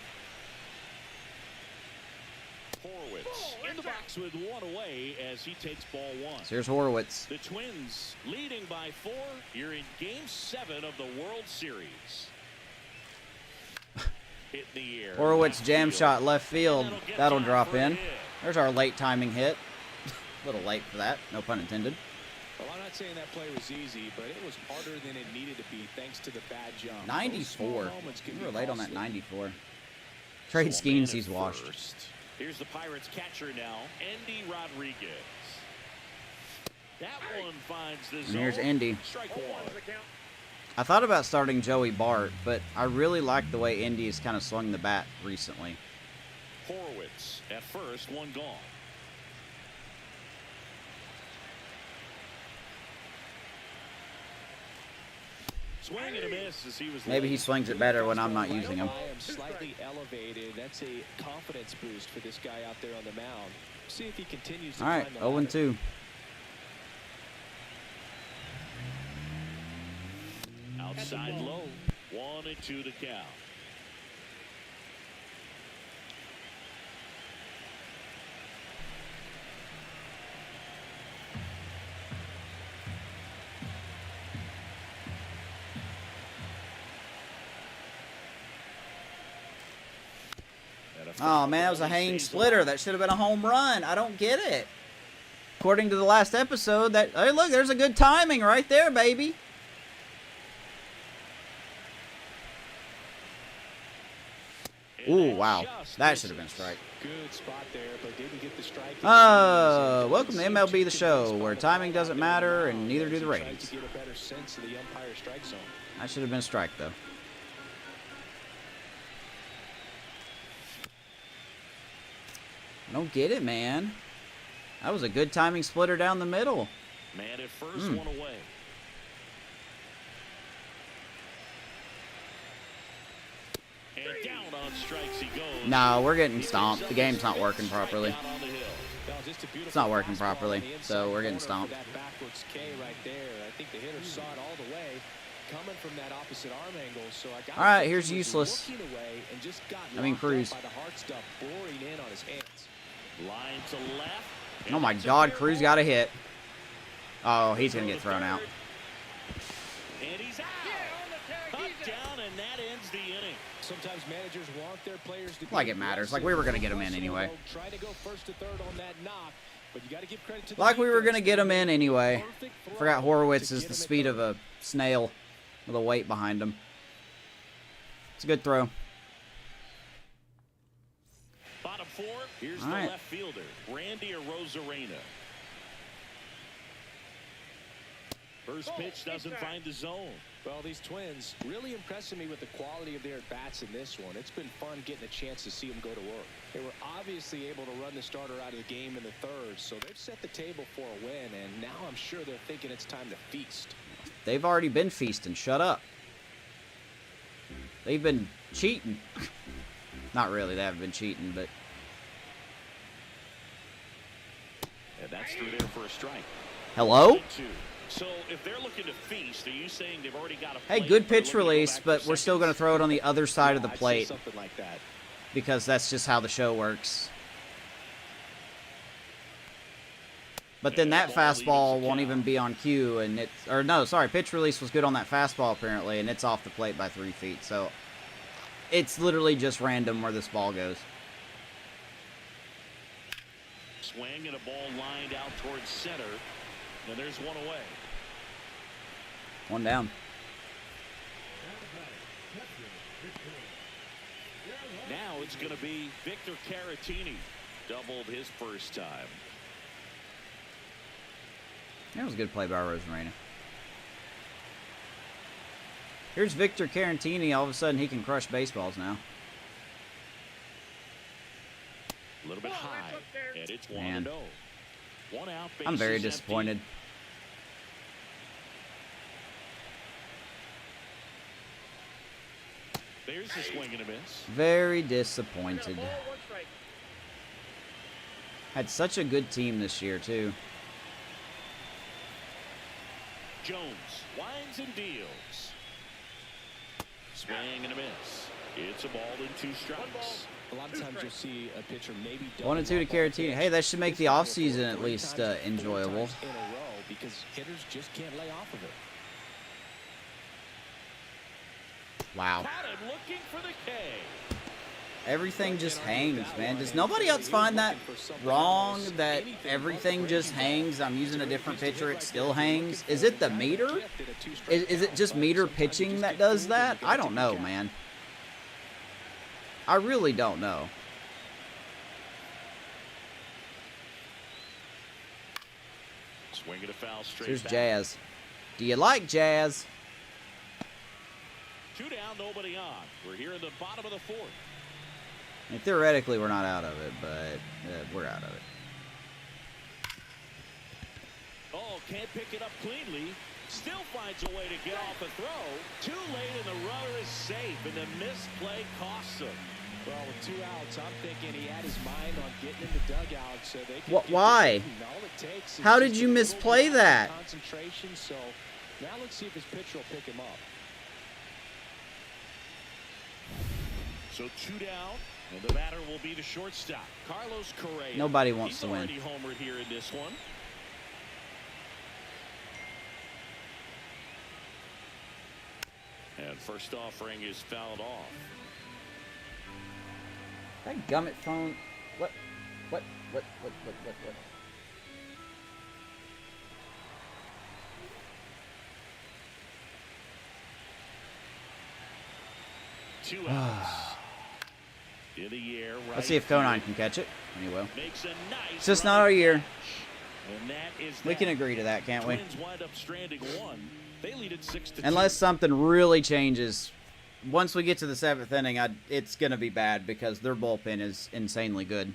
Horwitz in the box with one away as he takes ball one. So here's Horwitz. The Twins leading by 4 here in Game 7 of the World Series. Hit in the air. Horwitz jam shot left field. That'll drop in. There's our late timing hit. A little late for that, no pun intended. Well, I'm not saying that play was easy, but it was harder than it needed to be thanks to the bad jump. 94. We were late on that 94. Trade schemes, he's washed. Here's the Pirates catcher now, Andy Rodriguez. That one finds the zone. And here's Indy. Strike one. I thought about starting Joey Bart, but I really like the way Indy has kind of swung the bat recently. Horwitz at first, one gone. Swing and a miss as he was Maybe he swings it better when I'm not using him. I am slightly elevated. That's a confidence boost for this guy out there on the mound. See if he continues to All right, climb the 0-2. outside low. 1-2 to count. Oh, man, that was a hanging splitter. That should have been a home run. I don't get it. According to the last episode, hey, look, there's a good timing right there, baby. Ooh, wow. That should have been a strike. Good spot there, but didn't get the strike. Welcome to MLB The Show, where timing doesn't matter and neither do the ratings. To get a better sense of the umpire strike zone. That should have been a strike, though. I don't get it, man. That was a good timing splitter down the middle. Man at first, one away. And down on strikes he goes. No, we're getting stomped. The game's not working properly. It's not working properly, so we're getting stomped. That backwards K right there. I think the hitter saw it all the way, coming from that opposite arm angle. So I got. All right, here's useless. I mean, Cruz. By the hard stuff, boring in on his hands. Line to left. Oh my God, Cruz got a hit. Oh, he's gonna get thrown out. And he's out. Up, down, and that ends the inning. Sometimes managers want their players to Like it matters. Like we were gonna get him in anyway. Try to go first to third on that knock, but you got to give credit to the Like we were gonna defense. get him in anyway. Perfect throw Forgot Horowitz to is get the him at speed of third. a snail with a weight behind him. It's a good throw. Bottom four, here's All the right. left fielder, Randy Arozarena. First pitch doesn't find the zone. Well, these Twins really impressing me with the quality of their at-bats in this one. It's been fun getting a chance to see them go to work. They were obviously able to run the starter out of the game in the third, so they've set the table for a win, and now I'm sure they're thinking it's time to feast. They've already been feasting. Shut up. They've been cheating. Not really. They haven't been cheating, but And that's through there for a strike. hello? 2. So if they're looking to feast, are you saying they've already got a Hey, plate, good or they're pitch looking to go release, back but for we're still going to seconds? throw it on the other side of the I'd say plate something like that. because that's just how the show works. But then that fastball won't even be on cue, and it's, or no, sorry, pitch release was good on that fastball apparently, and it's off the plate by 3 feet. So it's literally just random where this ball goes. swing and a ball lined out towards center. And there's one away. One down. Now it's going to be Victor Caratini. Doubled his first time. That was a good play by Rosarena. Here's Victor Caratini. All of a sudden, he can crush baseballs now. A little bit high, and it's 1-0. One out. I'm very disappointed. There's the swing and a miss. Very disappointed. Had such a good team this year, too. Jones winds and deals. Swing and a miss. It's a ball in 2 strikes. A lot of times you'll see a pitcher maybe 1-2 to Caratini. Hey, that should make the offseason at least enjoyable. in a row because hitters just can't lay off of it. Wow. Caught him looking for the K. Everything just hangs, man. Does nobody else find that wrong, that everything just hangs? I'm using a different pitcher, it still hangs. Is it the meter? Is it just meter pitching that does that? I don't know, man. I really don't know. Swing and a foul straight Here's back. Jazz. Do you like Jazz? 2 down, nobody on. We're here in the bottom of the 4th. I mean, theoretically, we're not out of it, but we're out of it. Oh, can't pick it up cleanly. Still finds a way to get off a throw. Too late, and the runner is safe, and the misplay costs him. Well, with 2 outs, I'm thinking he had his mind on getting in the dugout so they could What? get Why? the win. All it takes is How did just you a little misplay bit of that? concentration. So now let's see if his pitcher will pick him up. So 2 down, and the batter will be the shortstop, Carlos Correa. Nobody wants He's to win. already homered here in this one. And first offering is fouled off. That gummit phone. What? 2 outs. In the air, right. Let's see if Conine can catch it. And he will. Makes a nice It's just not our year. and that is We that. can agree to that, can't we? Twins wind up stranding 1. They lead at 6-2. Unless something really changes. Once we get to the 7th inning, it's going to be bad because their bullpen is insanely good.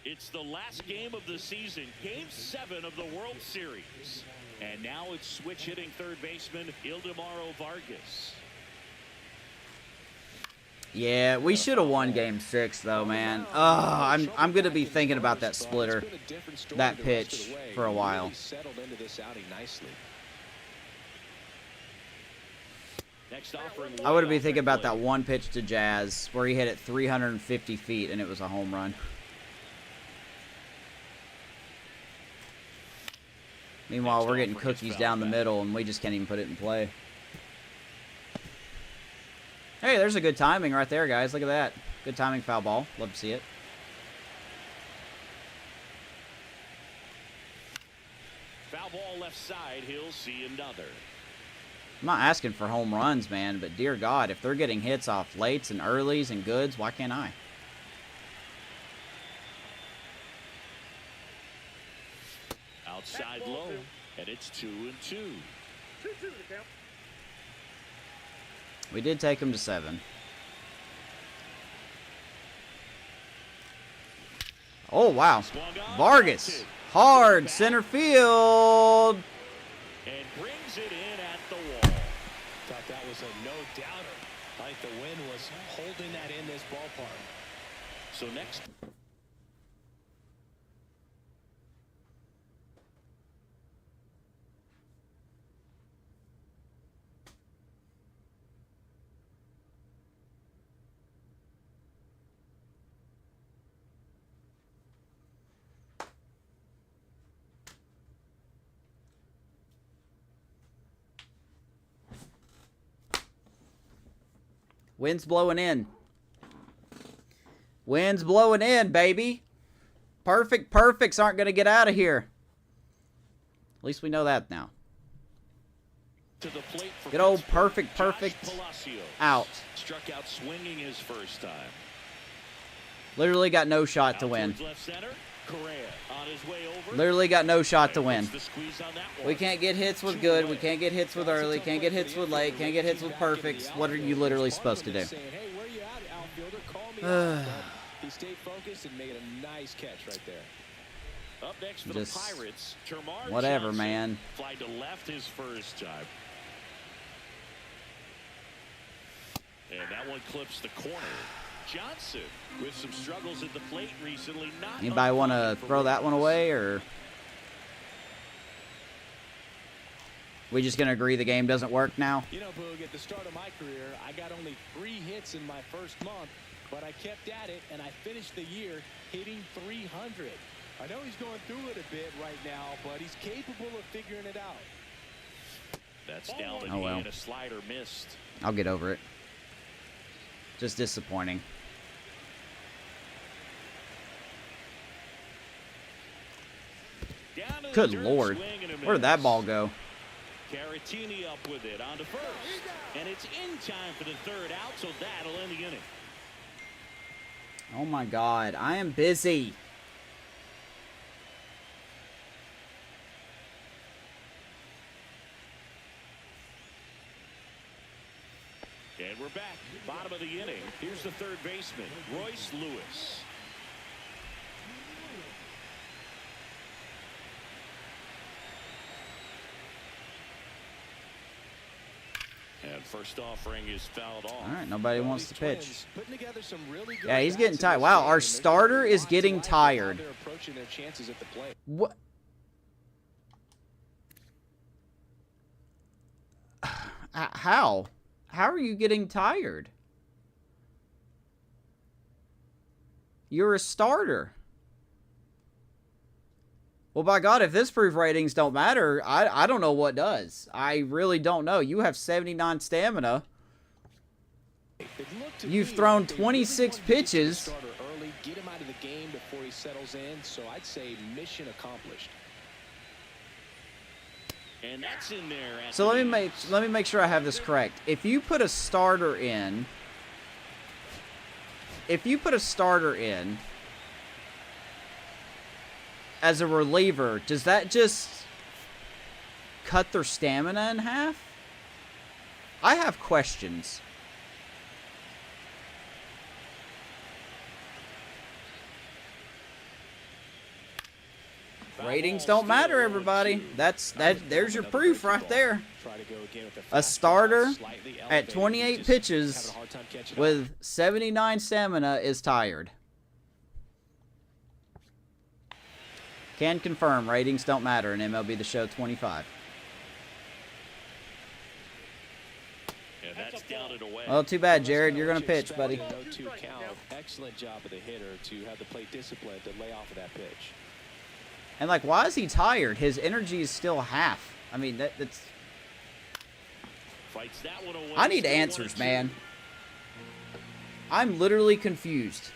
It's the last game of the season, Game 7 of the World Series. And now it's switch hitting third baseman Ildemaro Vargas. Yeah, we should have won Game 6, though, man. Oh, I'm going to be thinking about that splitter, that pitch, for a while. Settled into this outing nicely. Next offering, I would be thinking about that one pitch to Jazz where he hit it 350 feet and it was a home run. Meanwhile, we're getting cookies down the middle and we just can't even put it in play. Hey, there's a good timing right there, guys. Look at that. Good timing foul ball. Love to see it. foul ball left side. He'll see another. I'm not asking for home runs, man, but dear God, if they're getting hits off lates and earlies and goods, why can't I? Outside low, and it's 2-2. 2-2 to count. We did take him to 7. Oh, wow. Vargas. Hard center field. And brings it in at the wall. Thought that was a no-doubter. Like the wind was holding that in this ballpark. So next. Wind's blowing in. Wind's blowing in, baby. Perfects aren't going to get out of here. At least we know that now. Good old perfect out. Struck out swinging his first time. Literally got no shot to win. Literally got no shot to win. We can't get hits with good. We can't get hits with early. Can't get hits with late. Can't get hits with perfects. What are you literally supposed to do? He stayed focused and made a nice catch right there. Up next for Just the Pirates, Termarr whatever, Johnson man. Flied to left his first time. And that one clips the corner. Johnson with some struggles at the plate recently. Not Anybody want to throw that one away, or we just gonna agree the game doesn't work now? You know, Boog, at the start of my career, I got only 3 hits in my first month, but I kept at it, and I finished the year hitting 300. I know he's going through it a bit right now, but he's capable of figuring it out. That's down Oh, well. and a slider missed. I'll get over it. Just disappointing. Down to the Good dirt, Lord. swing and a Where did that miss. ball go? Caratini up with it on to first. And it's in time for the third out, so that'll end the inning. Oh my God, I am busy. And we're back. Bottom of the inning. Here's the third baseman, Royce Lewis. And first offering is fouled off. All right, nobody wants to pitch. Putting together some really good Yeah, he's getting bats in tired. this Wow, game, our and there's starter is lots getting of how tired. they're approaching their chances at the plate. What? How? How are you getting tired? You're a starter. Well, by God, if this proof ratings don't matter, I don't know what does. I really don't know. You have 79 stamina. It looked to You've me thrown like they 26 really wanted to get the pitches. starter early, get him out of the game before he settles in, so I'd say mission accomplished. And that's in there. At So the let me make sure I have this correct. If you put a starter in, as a reliever, does that just cut their stamina in half? I have questions. Ratings don't matter, everybody. There's your proof right there. Try to go again with the A starter slightly at elevated. 28 Just pitches having a hard time catching up. with 79 stamina is tired. Can confirm ratings don't matter in MLB The Show 25. And that's down and away. Well, too bad, Jared. That's You're kinda going to what pitch, you buddy. expect in a 0-2 count. Excellent job of the hitter to have the plate discipline to lay off of that pitch. And, like, why is he tired? His energy is still half. I mean, that's... Fights that one away. I need Still answers, 1-2. man. I'm literally confused.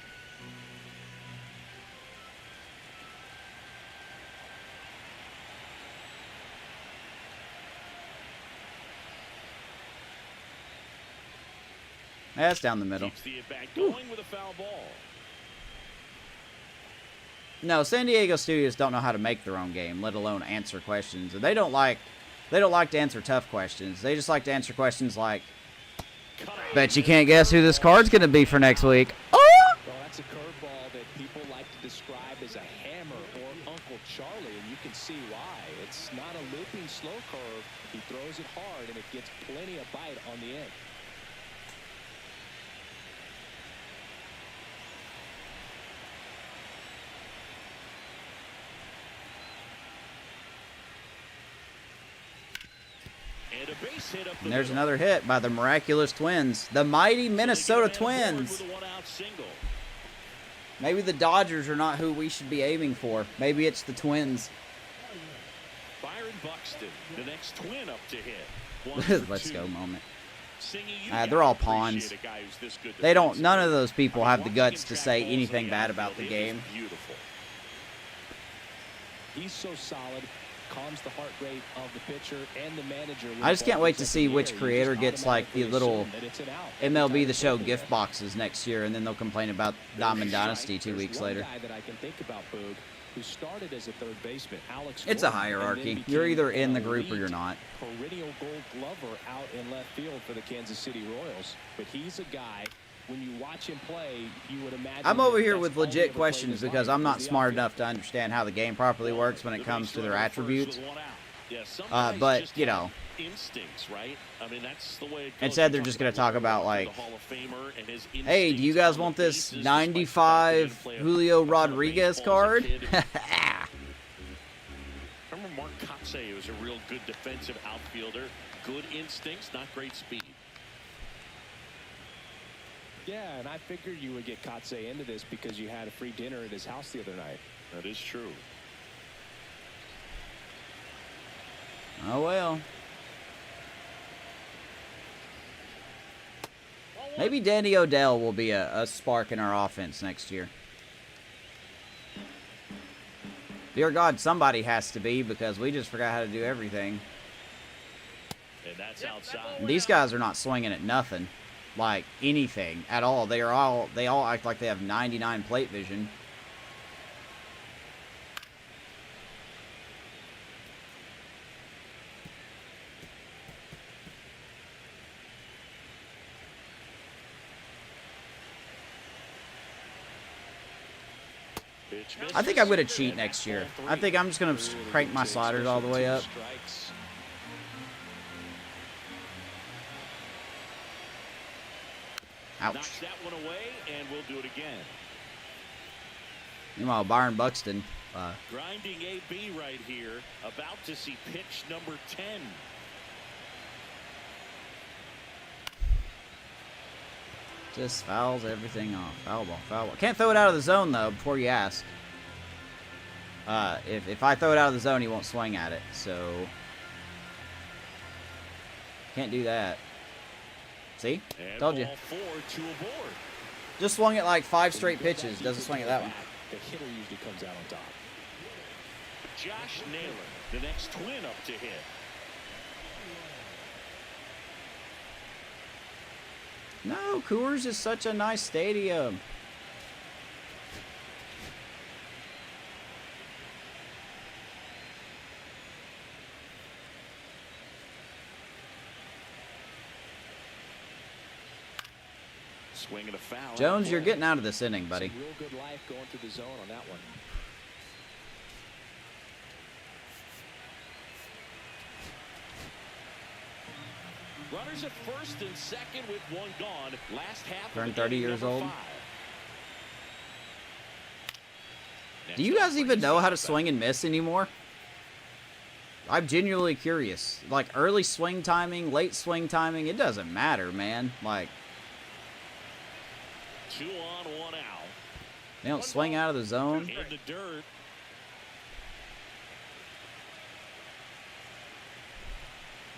That's down the middle. Keeps the at-bat going with a foul ball. No, San Diego Studios don't know how to make their own game, let alone answer questions. And they don't like to answer tough questions. They just like to answer questions like, bet you can't guess who this card's going to be for next week. Oh! Well, that's a curveball that people like to describe as a hammer or Uncle Charlie, and you can see why. It's not a looping slow curve. He throws it hard, and it gets plenty of bite on the end. And a base hit up the And there's middle. another hit by the miraculous Twins. The mighty Minnesota So they get a man forward Twins. with a one-out single. Maybe the Dodgers are not who we should be aiming for. Maybe it's the Twins. Byron Buxton, the next twin up to hit. 1 for Let's 2. go moment. They're all pawns. They don't. None of those people have the guts to say anything bad about the game. He's so solid. Calms the heart rate of the pitcher and the manager. I just can't wait to see which creator gets like the little MLB The Show gift boxes next year, and then they'll complain about Diamond Dynasty 2 weeks later. Guy that I can think about, Boog, who started as a third baseman, Alex It's a Gordon, hierarchy. and then You're either became in the a group or elite you're not. Perennial Gold Glover out in left field for the Kansas City Royals, but he's a guy. When you watch him play, you would imagine. I'm over here that's with all he legit ever played questions his because life I'm not was the smart outfield. enough to understand how the game properly works when it comes to their attributes. Some But, guys just you have know, instincts, right? I mean, that's the way it goes. instead We they're talk just going to talk about, like, the Hall of Famer and his hey, do you instincts guys on want the this bases, despite the fact that he 95 didn't play Julio a ton of Rodriguez baseball as a card? kid. I remember Mark Kotsay was a real good defensive outfielder. Good instincts, not great speed. Yeah, and I figured you would get Kotsay into this because you had a free dinner at his house the other night. That is true. Oh, well. Maybe Danny Odell will be a spark in our offense next year. Dear God, somebody has to be because we just forgot how to do everything. And that's outside. And these guys are not swinging at nothing, like anything at all. They all act like they have 99 plate vision. I think I'm going to cheat next year. I think I'm just going to crank my sliders all the way up. Ouch. Knocks that one away, and we'll do it again. Meanwhile, Byron Buxton. Grinding AB right here, about to see pitch number 10. Just fouls everything off. Foul ball, foul ball. Can't throw it out of the zone, though, before you ask. If I throw it out of the zone, he won't swing at it, so... Can't do that. See? And Told you. ball 4 to a board. Just swung it like 5 straight pitches. Doesn't swing it that one. The hitter usually comes out on top. Josh Naylor, the next twin up to hit. No, Coors is such a nice stadium. Swing and a foul. Jones, you're getting out of this inning, buddy. Some real good life going through the zone on that one. Runners at first and second with one gone. Last half. Turned 30 years old. 5. Do you guys even know how to swing and miss anymore? I'm genuinely curious. Like, early swing timing, late swing timing, it doesn't matter, man. Like, 2 on, 1 out. they don't swing out of the zone. In the dirt.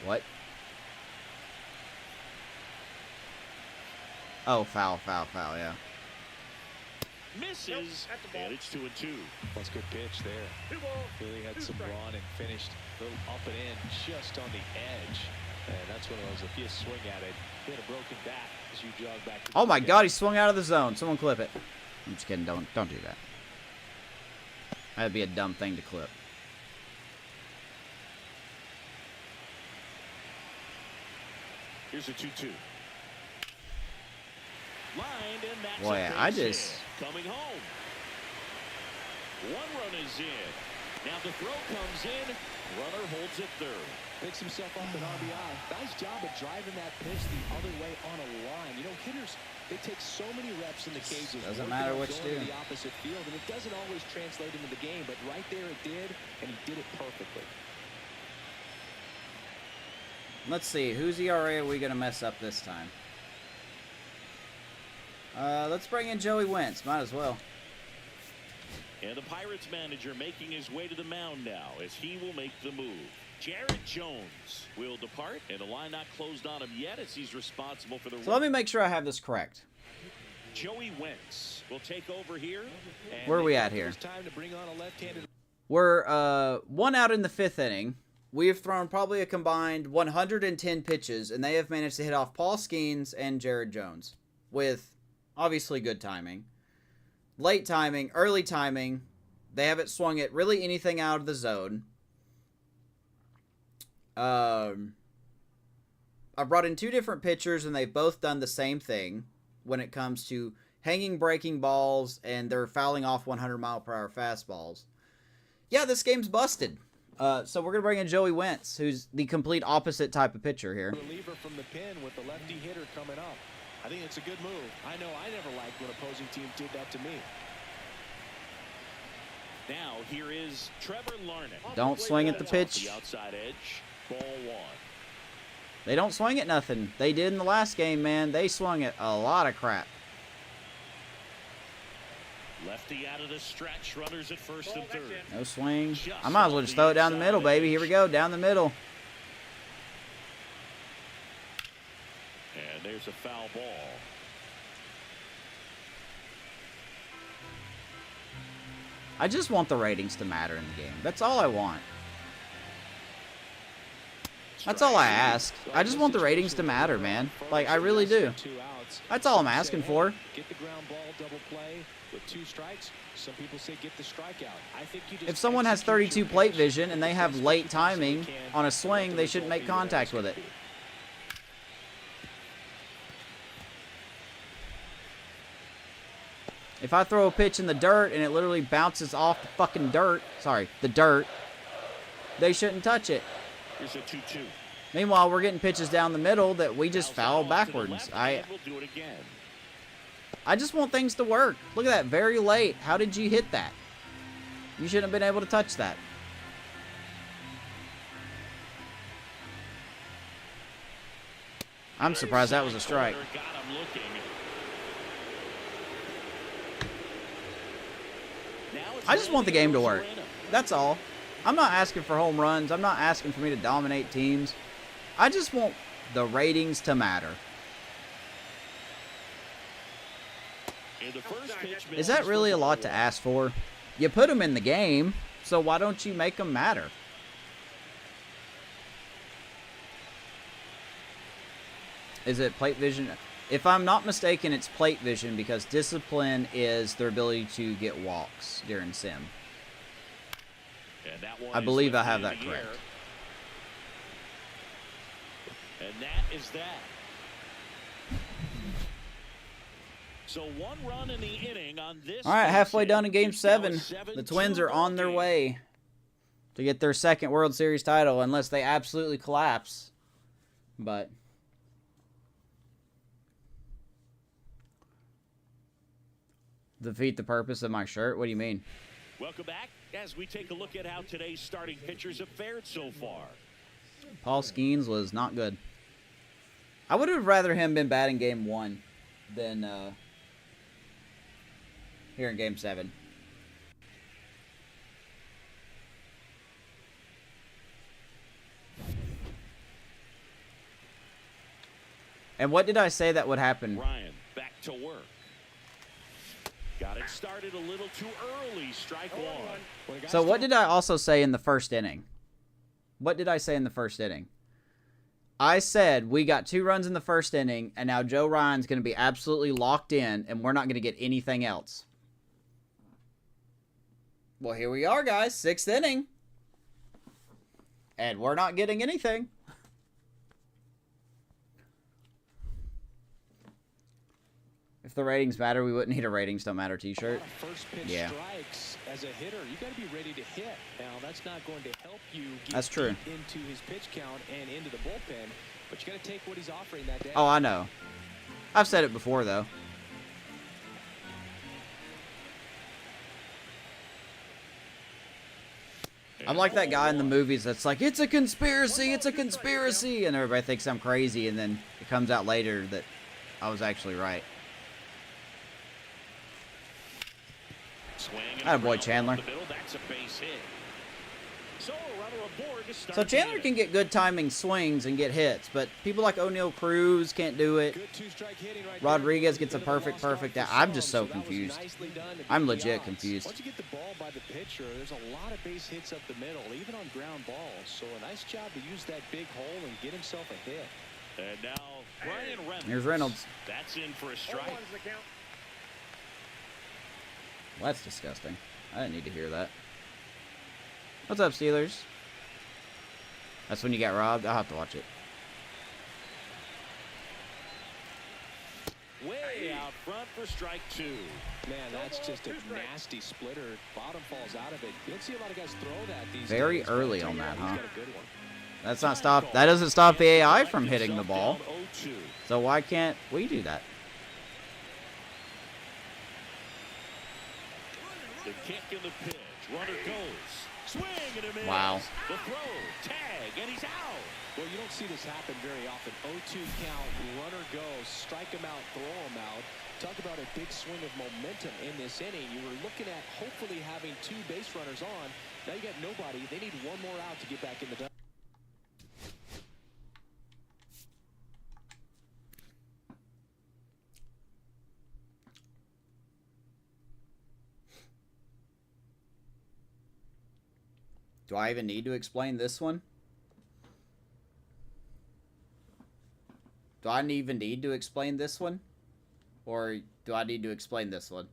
What? Oh, foul, yeah. Misses. And it's 2 and 2. That's a good pitch there. 2 balls, Really had 2 some strikes. run and finished a little up and in just on the edge. And that's one of those, if you swing at it, hit a broken bat as you jog back. To the Oh my wicket. God, he swung out of the zone. Someone clip it. I'm just kidding. Don't do that. That'd be a dumb thing to clip. Here's a 2-2. Lined, and that's Boy, a I base just- hit. Coming home. 1 run is in. Now the throw comes in. Runner holds it third. Picks himself up an RBI. Nice job of driving that pitch the other way on a line. You know, hitters, they take so many reps in the cages. Doesn't working matter on what you going to do. the opposite field, and it doesn't always translate into the game, but right there it did, and he did it perfectly. Let's see. Whose ERA are we going to mess up this time? Let's bring in Joey Wentz. Might as well. And the Pirates manager making his way to the mound now as he will make the move. Jared Jones will depart, and the line not closed on him yet as he's responsible for the So let me make sure I have this correct. Joey Wentz will take over here. Where are we at here? It's time to bring on a left-handed. We're 1 out in the 5th inning. We have thrown probably a combined 110 pitches, and they have managed to hit off Paul Skeens and Jared Jones with obviously good timing. Late timing, early timing. They haven't swung at really anything out of the zone. I brought in 2 different pitchers, and they've both done the same thing when it comes to hanging breaking balls, and they're fouling off 100-mile-per-hour fastballs. Yeah, this game's busted. So we're going to bring in Joey Wentz, who's the complete opposite type of pitcher here. Reliever from the pen with the lefty hitter coming up. I think it's a good move. I know I never liked when opposing teams did that to me. Now here is Trevor Larnach. Don't swing at the pitch. The outside edge. Ball 1. They don't swing at nothing. They did in the last game, man. They swung at a lot of crap. Lefty out of the stretch. Runners at first and third. No swing. I might as well just throw it down the middle, baby. Here we go, down the middle. And there's a foul ball. I just want the ratings to matter in the game. That's all I want. That's all I ask. I just want the ratings to matter, man. Like, I really do. That's all I'm asking for. Get the ground ball, double play with 2 strikes. Some people say get the strikeout. I think you just If someone has execute 32 your plate pitch vision and they have as late best you possibly timing can on a to swing, let they the shouldn't result make be what contact it's with gonna it. be. If I throw a pitch in the dirt and it literally bounces off the fucking dirt, the dirt, they shouldn't touch it. Here's a 2-2. Meanwhile, we're getting pitches down the middle that we just foul backwards. We'll do it again. I just want things to work. Look at that, very late. How did you hit that? You shouldn't have been able to touch that. I'm surprised that was a strike. Got him looking. Now it's I just want the game to work. Moreno. That's all. I'm not asking for home runs. I'm not asking for me to dominate teams. I just want the ratings to matter. And the first pitch Is that really a lot to ask for? You put them in the game, so why don't you make them matter? Is it plate vision? If I'm not mistaken, it's plate vision because discipline is their ability to get walks during sim. And that one I believe I is have lifted that in the correct. air. And that is that. So 1 run in the inning on this. All right, halfway done in Game It's now a 7. The 7-2 Twins are on their ball game. way to get their 2nd World Series title unless they absolutely collapse. But defeat the purpose of my shirt? What do you mean? Welcome back as we take a look at how today's starting pitchers have fared so far. Paul Skeens was not good. I would have rather him been batting Game 1 than here in Game 7. And what did I say that would happen? Ryan back to work. Got it started a little too early. Strike 1. So what did I also say in the first inning? What did I say in the first inning? I said we got 2 runs in the first inning, and now Joe Ryan's going to be absolutely locked in, and we're not going to get anything else. Well, here we are, guys. 6th inning. And we're not getting anything. If the ratings matter, we wouldn't need a ratings don't matter t-shirt. First pitch strikes as a hitter. You got to be ready to hit. Now that's not going to help you get That's true. deep into his pitch count and into the bullpen, but you got to take what he's offering that day. Oh, I know. I've said it before, though. I'm like that guy in the movies that's like, it's a conspiracy, and everybody thinks I'm crazy, and then it comes out later that I was actually right. Attaboy, Chandler. That's a base hit. So a runner aboard to start So the Chandler inning. can get good timing swings and get hits, but people like O'Neal Cruz can't do it. Good two-strike hitting right Rodriguez there. gets a Bit of perfect. lost art for I'm just some, so that was confused. nicely done to beat I'm the legit odds. confused. Once you get the ball by the pitcher, there's a lot of base hits up the middle, even on ground balls. So a nice job to use that big hole and get himself a hit. And now Brian Reynolds. Here's Reynolds. That's in for a 0-1's strike. the count. Well, that's disgusting. I didn't need to hear that. What's up, Steelers? That's when you got robbed? I'll have to watch it. Way out front for strike two. Man, that's just a nasty splitter. Bottom falls out of it. You don't see a lot of guys throw that these Very days. early But on that, he's huh? got a good one. That's not stop. That doesn't stop the AI from hitting the ball. So why can't we do that? The kick and the pitch. Runner goes. Swing and a miss. Wow. The throw. Tag. And he's out. Well, you don't see this happen very often. 0-2 count, runner goes, strike him out, throw him out. Talk about a big swing of momentum in this inning. You were looking at hopefully having two base runners on. Now you got nobody. They need one more out to get back in the dugout. Do I even need to explain this one? Do I even need to explain this one? Or do I need to explain this one?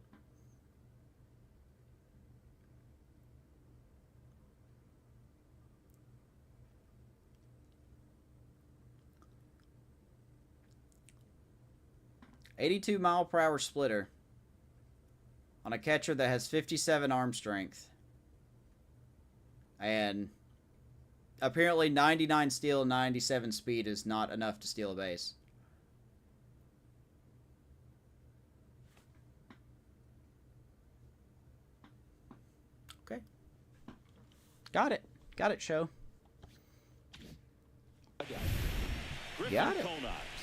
.82-mile-per-hour splitter on a catcher that has 57 arm strength. And apparently 99 steal, 97 speed is not enough to steal a base. Okay. Got it. Got it, show. Got it.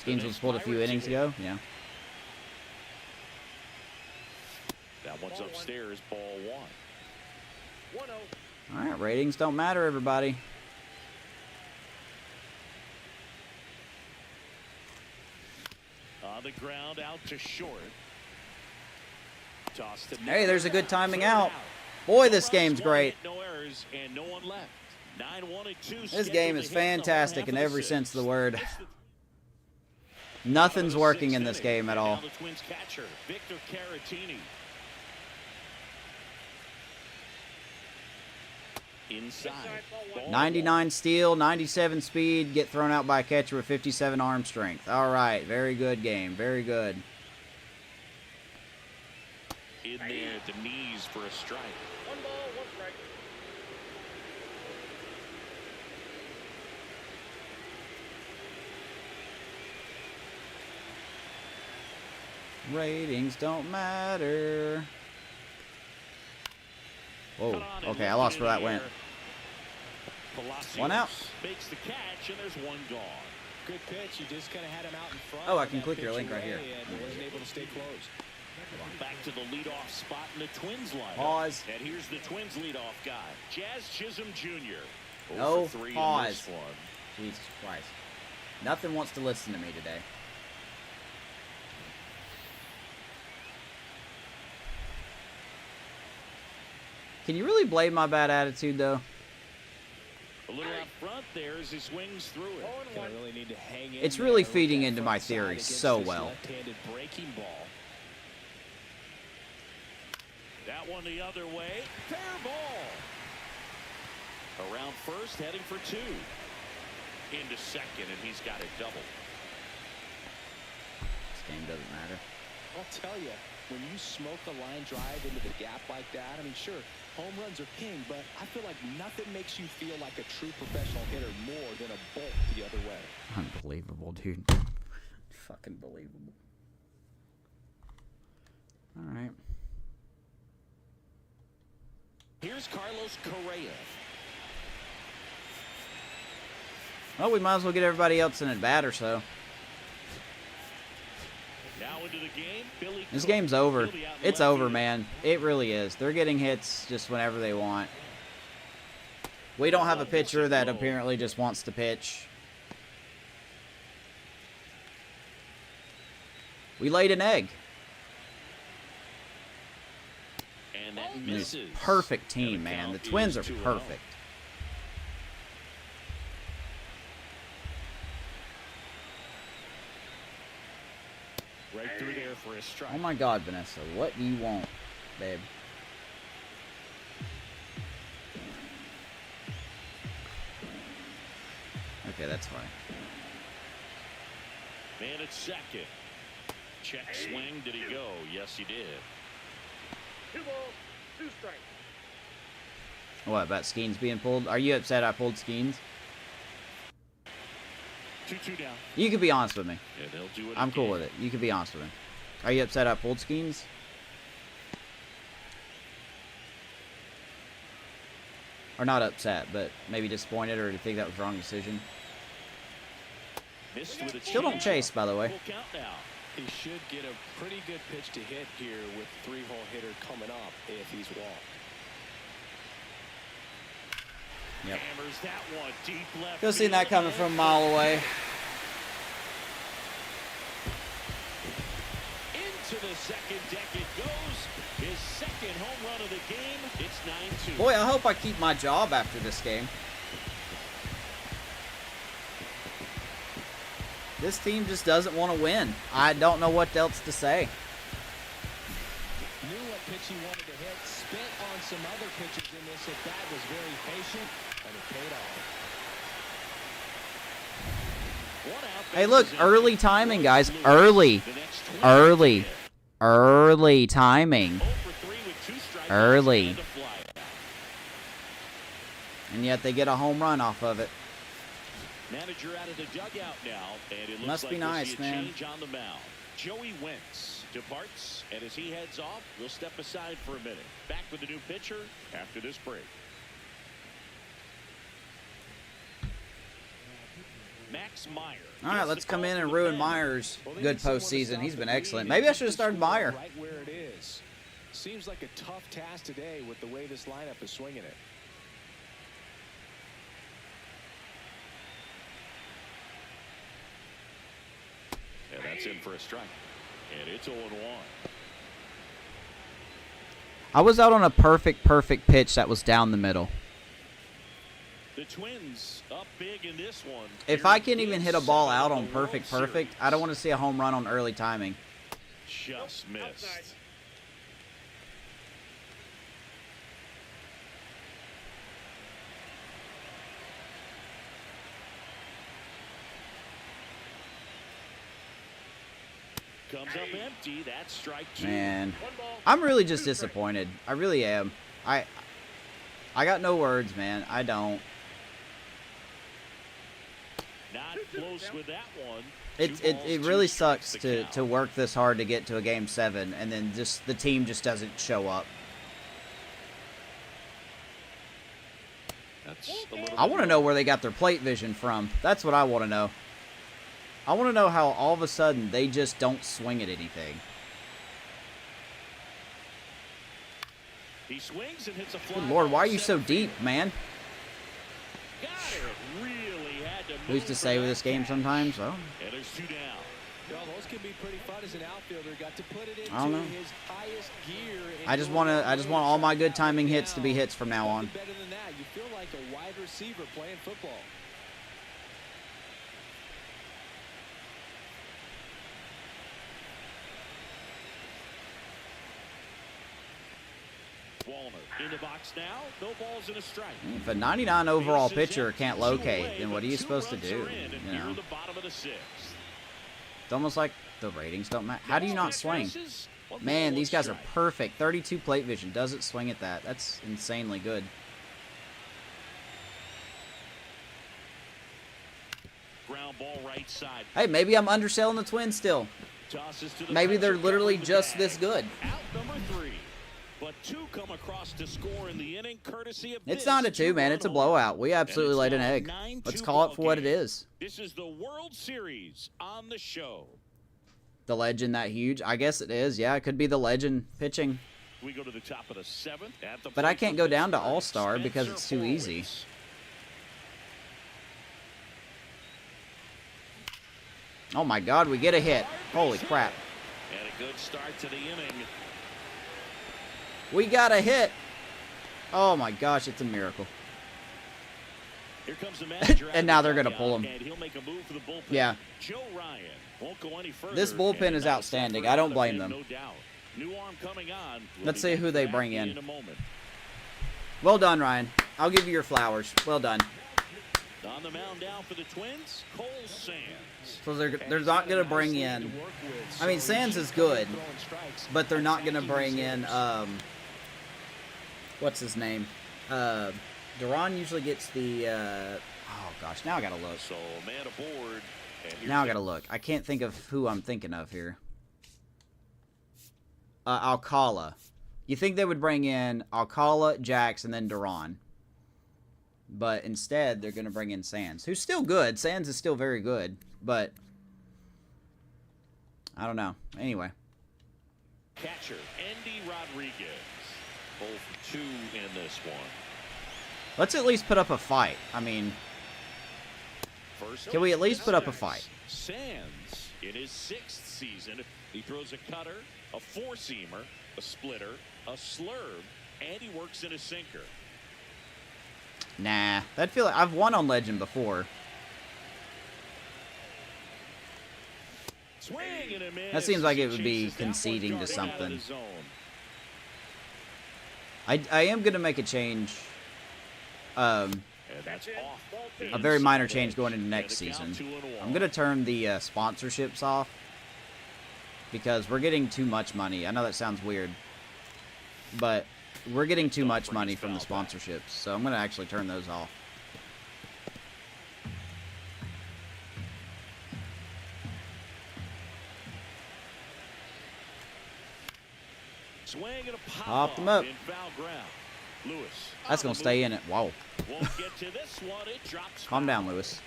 Skeens was pulled a few innings ago. Yeah. That one's upstairs, ball one. 1-0. All right, ratings don't matter, everybody. On the ground, out to short. Toss to Hey, there's a good timing Third out. Boy, this No runs, game's one great. hit, no errors, and no one left. 9-1 and 2. This game is fantastic in every sense of the word. Nothing's working in this game at all. Now the Twins catcher, Victor Caratini. Inside. Ball 99 steal, 97 speed, get thrown out by a catcher with 57 arm strength. All right, very good game. Very good. in there at the knees for a strike. 1 ball, 1 strike. Ratings don't matter. Whoa. Okay, I lost where that went. One out. Makes the catch, and there's one gone. Good pitch. You just kind of had him out in front. Oh, I of can that click your pitch link right here. away and wasn't able to stay close. Back to the leadoff spot in the Twins lineup. Pause. And here's the Twins leadoff guy, Jazz Chisholm Jr. No 0 for 3 in pause. this one. Jesus Christ. Nothing wants to listen to me today. Can you really blame my bad attitude, though? A little out front there as he swings through it. 0-1. Gonna really need to hang in It's there really with feeding that into front my side theory against so this well. Left-handed breaking ball. That one the other way. Fair ball. Around first, heading for 2. Into second, and he's got it double. This game doesn't matter. I'll tell you, when you smoke a line drive into the gap like that, I mean, sure, home runs are king, but I feel like nothing makes you feel like a true professional hitter more than a bolt the other way. Unbelievable, dude. Fucking believable. All right. Here's Carlos Correa. Well, we might as well get everybody else in at bat or so. Now into the game, Billy This Cook. game's over. Billy out in It's left over, field. man. It really is. They're getting hits just whenever they want. We don't have a pitcher that apparently just wants to pitch. We laid an egg. And that This misses. perfect team, man. The Twins are perfect. Right through there for a strike. Oh my God, Vanessa, what do you want, babe? Okay, that's fine. Man at second. Check swing. Did he go? Yes, he did. 2 balls, 2 strikes. What, about Skeens being pulled? Are you upset I pulled Skeens? 2-2 down. You can be honest with me. Yeah, they'll do it. I'm cool again. with it. You can be honest with me. Are you upset I pulled Skeens? Or not upset, but maybe disappointed, or do you think that was the wrong decision? Missed with a Still don't change. chase, by the way. Full count now. He should get a pretty good pitch to hit here with 3-hole hitter coming up if he's walked. Yep. Hammers that one deep left. Could have seen that coming from a mile away. Into the second deck it goes. His second home run of the game. It's 9-2. Boy, I hope I keep my job after this game. This team just doesn't want to win. I don't know what else to say. Knew what pitch he wanted to hit. Spit on some other pitches in this at bat. Was very patient, and it paid off. One out, Hey, look, bases early empty. timing, guys. Lose. Early. The next 20 Early. hit. Early timing. 0 for 3 with 2 strikeouts Early. and a flyout. And yet they get a home run off of it. Manager out of the dugout now, and it looks Must like be we'll nice, see a man. change on the mound. Joey Wentz departs, and as he heads off, we'll step aside for a minute. Back with the new pitcher after this break. Max Meyer. All right, let's come in and ruin Myers' good postseason. He's been excellent. Maybe I should have started Meyer. Right where it is. Seems like a tough task today with the way this lineup is swinging it. And that's in for a strike. And it's 0-1. I was out on a perfect pitch that was down the middle. The Twins up big in this one. If I can even hit a ball out on perfect, I don't want to see a home run on early timing. Just missed. Outside. Comes up empty. That's strike 2. Man, 1 ball. I'm really just 2 strikes. disappointed. I really am. I got no words, man. I don't. Not close with that one. It 2 balls, 2 really strikes sucks the to count. work this hard to get to a game 7 and then just the team just doesn't show up. That's a little I want to know where they got their plate vision from. That's what I want to know. I want to know how all of a sudden they just don't swing at anything. He swings and hits a fly Good Lord, why are ball you so center deep, field. man? Got it. Really had to Who's move to for say with that this game catch. sometimes? Well, And there's 2 down. Well, those can be pretty fun as an outfielder. Got to put it into I don't know. his highest gear. and I just go want to. all I the just way want all my shut good down timing and hits to be down. hits from now on. Nothing better than that. You feel like a wide receiver playing football. Wallner in the box now. No balls and a strike. If a 99 overall Bases pitcher empty, can't 2 locate, away, then what but are you 2 supposed to runs do? are in, and You here know, in the bottom of the 6th. it's almost like the ratings don't matter. How do you not swing? Passes, 1 ball, Man, 1 these guys are strike. perfect. 32 plate vision. Doesn't swing at that. That's insanely good. Ground ball right side. Hey, maybe I'm underselling the Twins still. Tosses to the Maybe they're pitcher, literally covering the just bag. this good. Out number 3. But 2 come across to score in the inning, courtesy of It's this not a 2, man. 2-run It's a home. blowout. We absolutely it's laid an now a egg. 9-2 Let's call it ball for what it game. is. This is the World Series on the show. The legend that huge? I guess it is. Yeah, it could be the legend pitching. We go to the top of the 7th. At the But I plate can't for go down to Pittsburgh, All-Star because Spencer it's too easy. Horwitz. Oh my God, we get a hit. Holy crap. And a good start to the inning. We got a hit. Oh my gosh, it's a miracle. Here comes the manager And now they're going to pull him. and he'll make a move for the bullpen. Yeah. Joe Ryan won't go any further. This bullpen and is nice outstanding. effort I don't out of blame him, them. No doubt. New arm coming on. We'll Let's be see back who to they that bring in. a moment. Well done, Ryan. I'll give you your flowers. Well done. On the mound down for the Twins, Cole Sands. So they're not going to bring in. I mean, Sands is good, but they're not going to bring in. What's his name? Duran usually gets the. Oh gosh, now I gotta look. So man aboard. And Now I gotta look. I can't think of who I'm thinking of here. Alcala. You think they would bring in Alcala, Jax, and then Duran. But instead, they're going to bring in Sands, who's still good. Sands is still very good, but I don't know. Anyway. Catcher, Andy Rodriguez. 0 for 2 in this one. Let's at least put up a fight. I mean, can we at least put up a fight? Sands, in his 6th season, he throws a cutter, a 4-seamer, a splitter, a slurve, and he works in a sinker. Nah, that feel like I've won on Legend before. Swing and a miss. That seems like it would be Chases that one conceding to guard out of something. the zone. I am going to make a change. And that's off. A very minor change going into next season. I'm going to turn the sponsorships off because we're getting too much money. I know that sounds weird, but we're getting too much money from the sponsorships, so I'm going to actually turn those off. Swing and a Pop them up. in foul ground. Lewis. That's going to stay in it. Wow. Won't get to this one. It drops. Calm down, Lewis.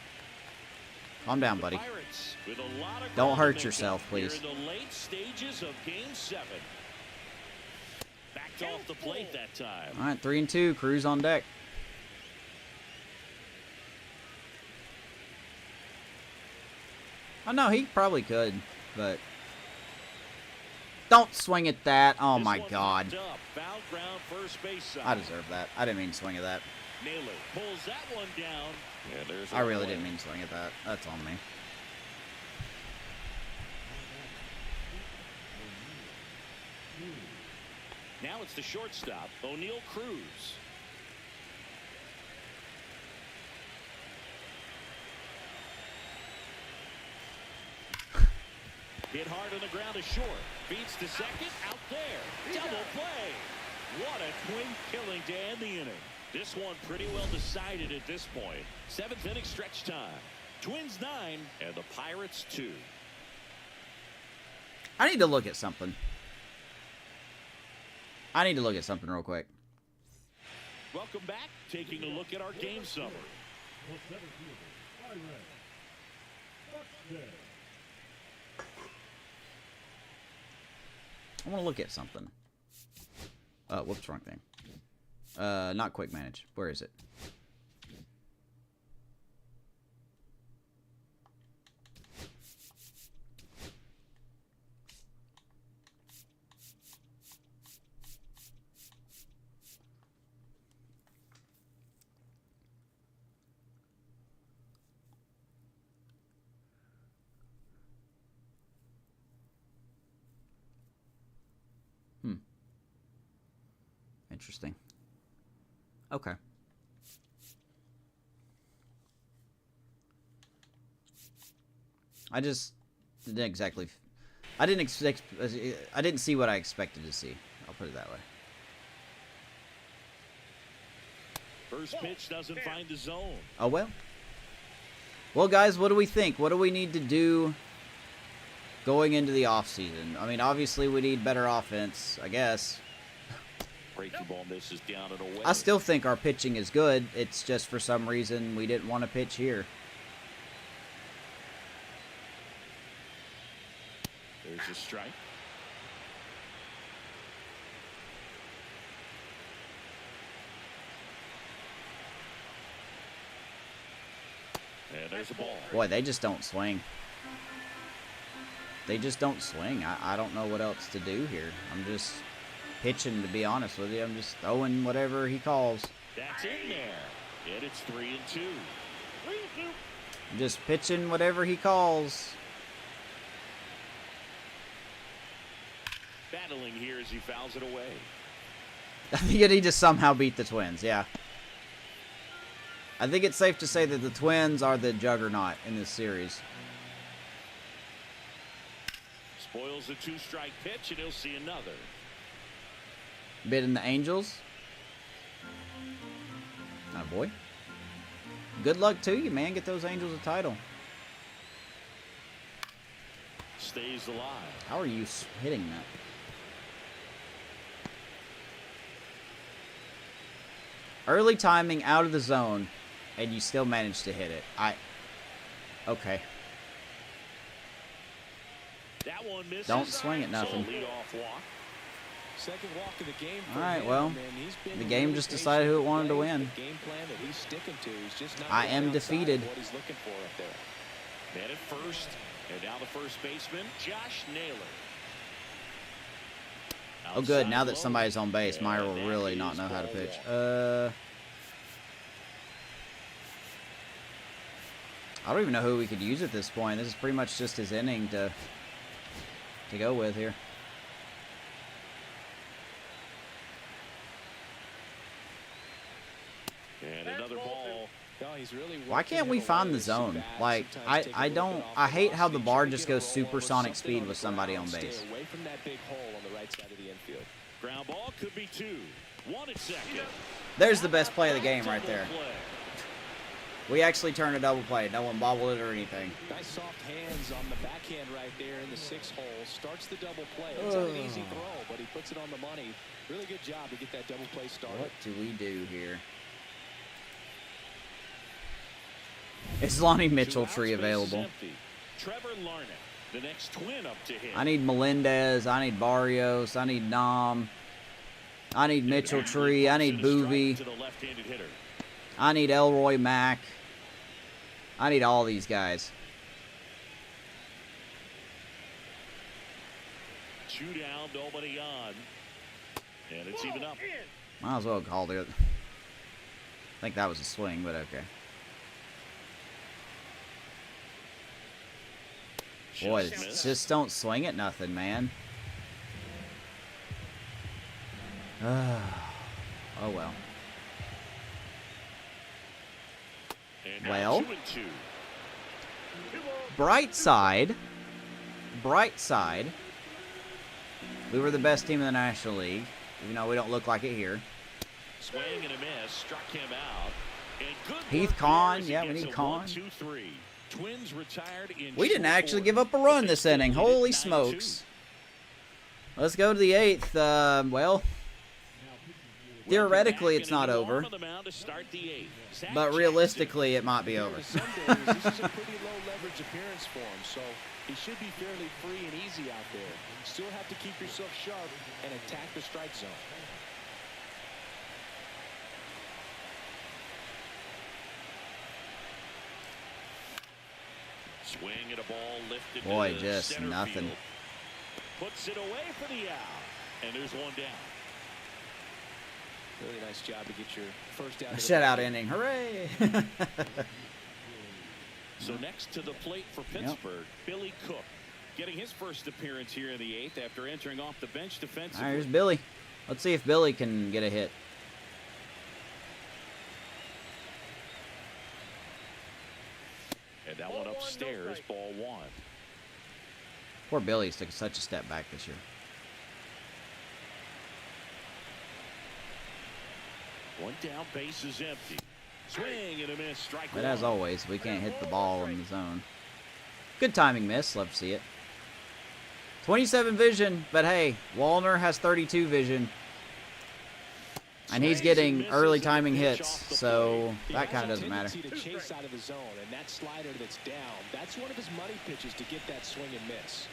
Calm down, buddy. Pirates with a lot of Don't ground hurt to make yourself, up please. here in the late stages of Game 7. Backed off the plate that time. All right, 3-2. Cruz on deck. Oh, no, he probably could, but don't swing at that. Oh, This my one God. popped up. Foul ground, first base side. I deserve that. I didn't mean to swing at that. Naylor pulls that one down. And there's I a really play. didn't mean to swing at that. That's on me. Now it's the shortstop, O'Neal Cruz. Hit hard on the ground to short. Beats to second. Out there. Double play. What a twin killing to end the inning. This one pretty well decided at this point. 7th inning stretch time. Twins 9 and the Pirates 2. I need to look at something. I need to look at something real quick. Welcome back. Taking a look at our game summary. I want to look at something. Whoops, wrong thing. Not quick manage. Where is it? Interesting. Okay. I just didn't exactly. I didn't expect. I didn't see what I expected to see. I'll put it that way. First pitch doesn't find the zone. Oh well. Well, guys, what do we think? What do we need to do going into the offseason? I mean, obviously we need better offense, I guess. Breaking ball misses down and away. I still think our pitching is good. It's just for some reason we didn't want to pitch here. There's a strike. And there's a ball. Boy, they just don't swing. they just don't swing. I don't know what else to do here. I'm just pitching, to be honest with you. I'm just throwing whatever he calls. That's in there. And it's 3-2. 3-2. I'm just pitching whatever he calls. Battling here as he fouls it away. I think you need to somehow beat the Twins, yeah. I think it's safe to say that the Twins are the juggernaut in this series. Spoils the 2-strike pitch, and he'll see another. Bidding the Angels. Oh boy. Good luck to you, man. Get those Angels a title. Stays alive. How are you hitting that? Early timing out of the zone, and you still managed to hit it. Okay. That one misses. Don't swing at nothing. So leadoff walk. Second walk of the game. All right, well, the game just decided who it wanted to win. Game plan that he's sticking to. He's just not I am outside defeated. what he's looking for up there. Man at first, and now the first baseman, Josh Naylor. Oh, good. Outside Now that low. somebody's on base, Meyer will And that really not is know how to ball pitch. one. I don't even know who we could use at this point. This is pretty much just his inning to go with here. And another ball. No, he's really Why can't we find the zone? Like, I don't, I hate how the bar just goes supersonic speed with somebody on base. Stay away from that big hole on the right side of the infield. Ground ball could be 2. 1 at second. There's the best play of the game right Double there. play. We actually turned a double play. No one bobbled it or anything. Nice soft hands on the backhand right there in the 6 hole. Starts the double play. It's not an easy throw, but he puts it on the money. Really good job to get that double play started. What do we do here? Is Lonnie Mitchell tree available? Trevor Larnach, the next Twin up to hit. I need Melendez. I need Barrios. I need Nom. I need Mitchell Tree. I need Boovie. To the left-handed hitter. I need Elroy Mack. I need all these guys. 2 down, nobody on. And it's even up. Might as well have called it. I think that was a swing, but okay. Boy, just don't swing at nothing, man. Oh well. And now Well. 2-2. Bright side. We were the best team in the National League. Even though we don't look like it here. Swing and a miss, struck him out. And good Heath work Kahn, there as yeah, he we gets need a Kahn. 1-2-3. Twins retired in We didn't short actually order. give up a run But this they inning. still lead it Holy 9-2. smokes. Let's go to the 8th. Well, theoretically it's not over. On the mound to start the 8th. Zach But Jackson. realistically, it might be over. Some days, this is a pretty low leverage appearance for him, so he should be fairly free and easy out there. Still have to keep yourself sharp and attack the strike zone. Swing at a ball lifted. Boy, to just center nothing. field. Puts it away for the out. And there's 1 down. Really nice job to get your first out. A shutout inning. Hooray! So next to the plate for Pittsburgh, Billy Cook, getting his first appearance here in the 8th after entering off the bench All defensively. right, here's Billy. Let's see if Billy can get a hit. And that Ball one one, no upstairs, strike. ball 1. Poor Billy's took such a step back this year. 1 down, base is empty. Swing and a miss, strike But 1. as always, we can't hit the ball in the zone. Good timing miss. Love to see it. 27 vision, but hey, Wallner has 32 vision. And he's getting early timing hits, so that kind of doesn't matter. He has a tendency to chase out of the zone, and that slider that's down, that's one of his money pitches to get that swing and miss.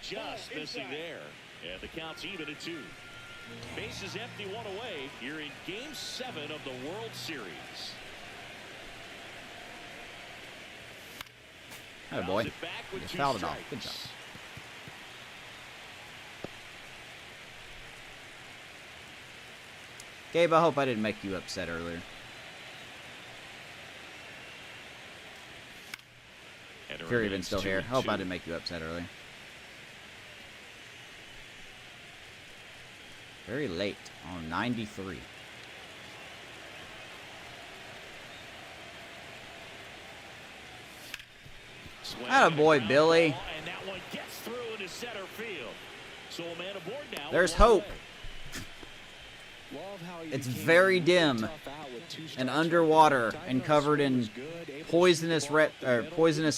Just missing there. And the count's even at 2. Base is empty, 1 away. You're in Game 7 of the World Series. Oh boy, you fouled it off. Good job. Gabe, I hope I didn't make you upset earlier. If you're even still here, I hope I didn't make you upset earlier. Very late on 93. Attaboy, Billy. And that one gets through into center field. So a man aboard now. There's hope. It's very dim and underwater and covered in poisonous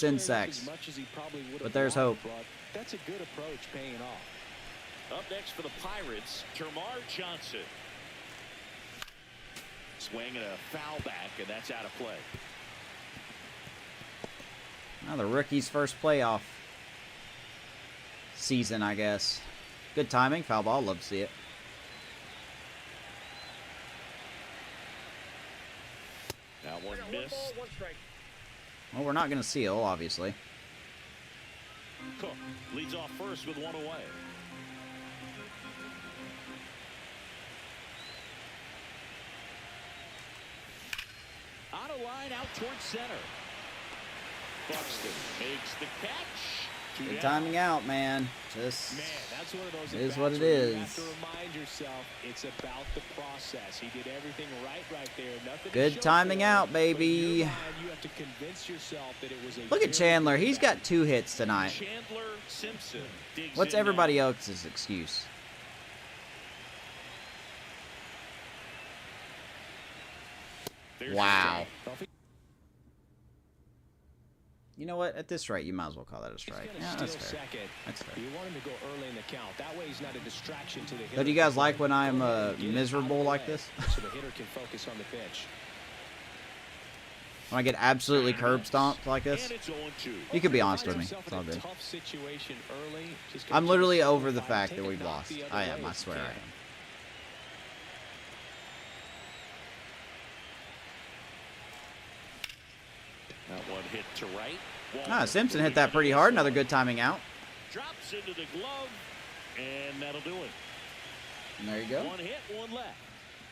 insects. But there's hope. That's a good approach, paying off. Up next for the Pirates, Termarr Johnson. Swing and a foul back, and that's out of play. Now the rookie's first playoff season, I guess. Good timing, foul ball. Love to see it. That one missed. Well, we're not going to seal, obviously. Cook leads off first with one away. Out of line, out towards center. Buxton makes the catch. Good timing out, man. Just Man, that's one of those it is what it where is. You have to remind yourself it's about the process. He did everything right there. Nothing to Good show timing for it, out, but in baby. your mind, you have to convince yourself that it was a Look at very Chandler. good He's bat. got 2 hits tonight. Chandler Simpson digs What's in everybody now. else's excuse? There's Wow. your strike. You know what? At this rate, you might as well call that a He's strike. gonna Yeah, that's steal fair. second. That's fair. You want him to go early in the count. That way he's not a distraction to the hitter. So do you guys like when I'm Go ahead and get it miserable out of the like way this? so the hitter can focus on the pitch. When I get absolutely curb stomped like this? And it's 0-2. You can be honest with me. Himself It's in all a good. tough situation early. Just gotta I'm literally just over the find- fact take that a we've knock lost. the other I am. way I if swear you I can. am. That one hit to right. Ah, Simpson hit that pretty hard. Another good timing out. Drops into the glove, and that'll do it. And there you go. One hit, one left.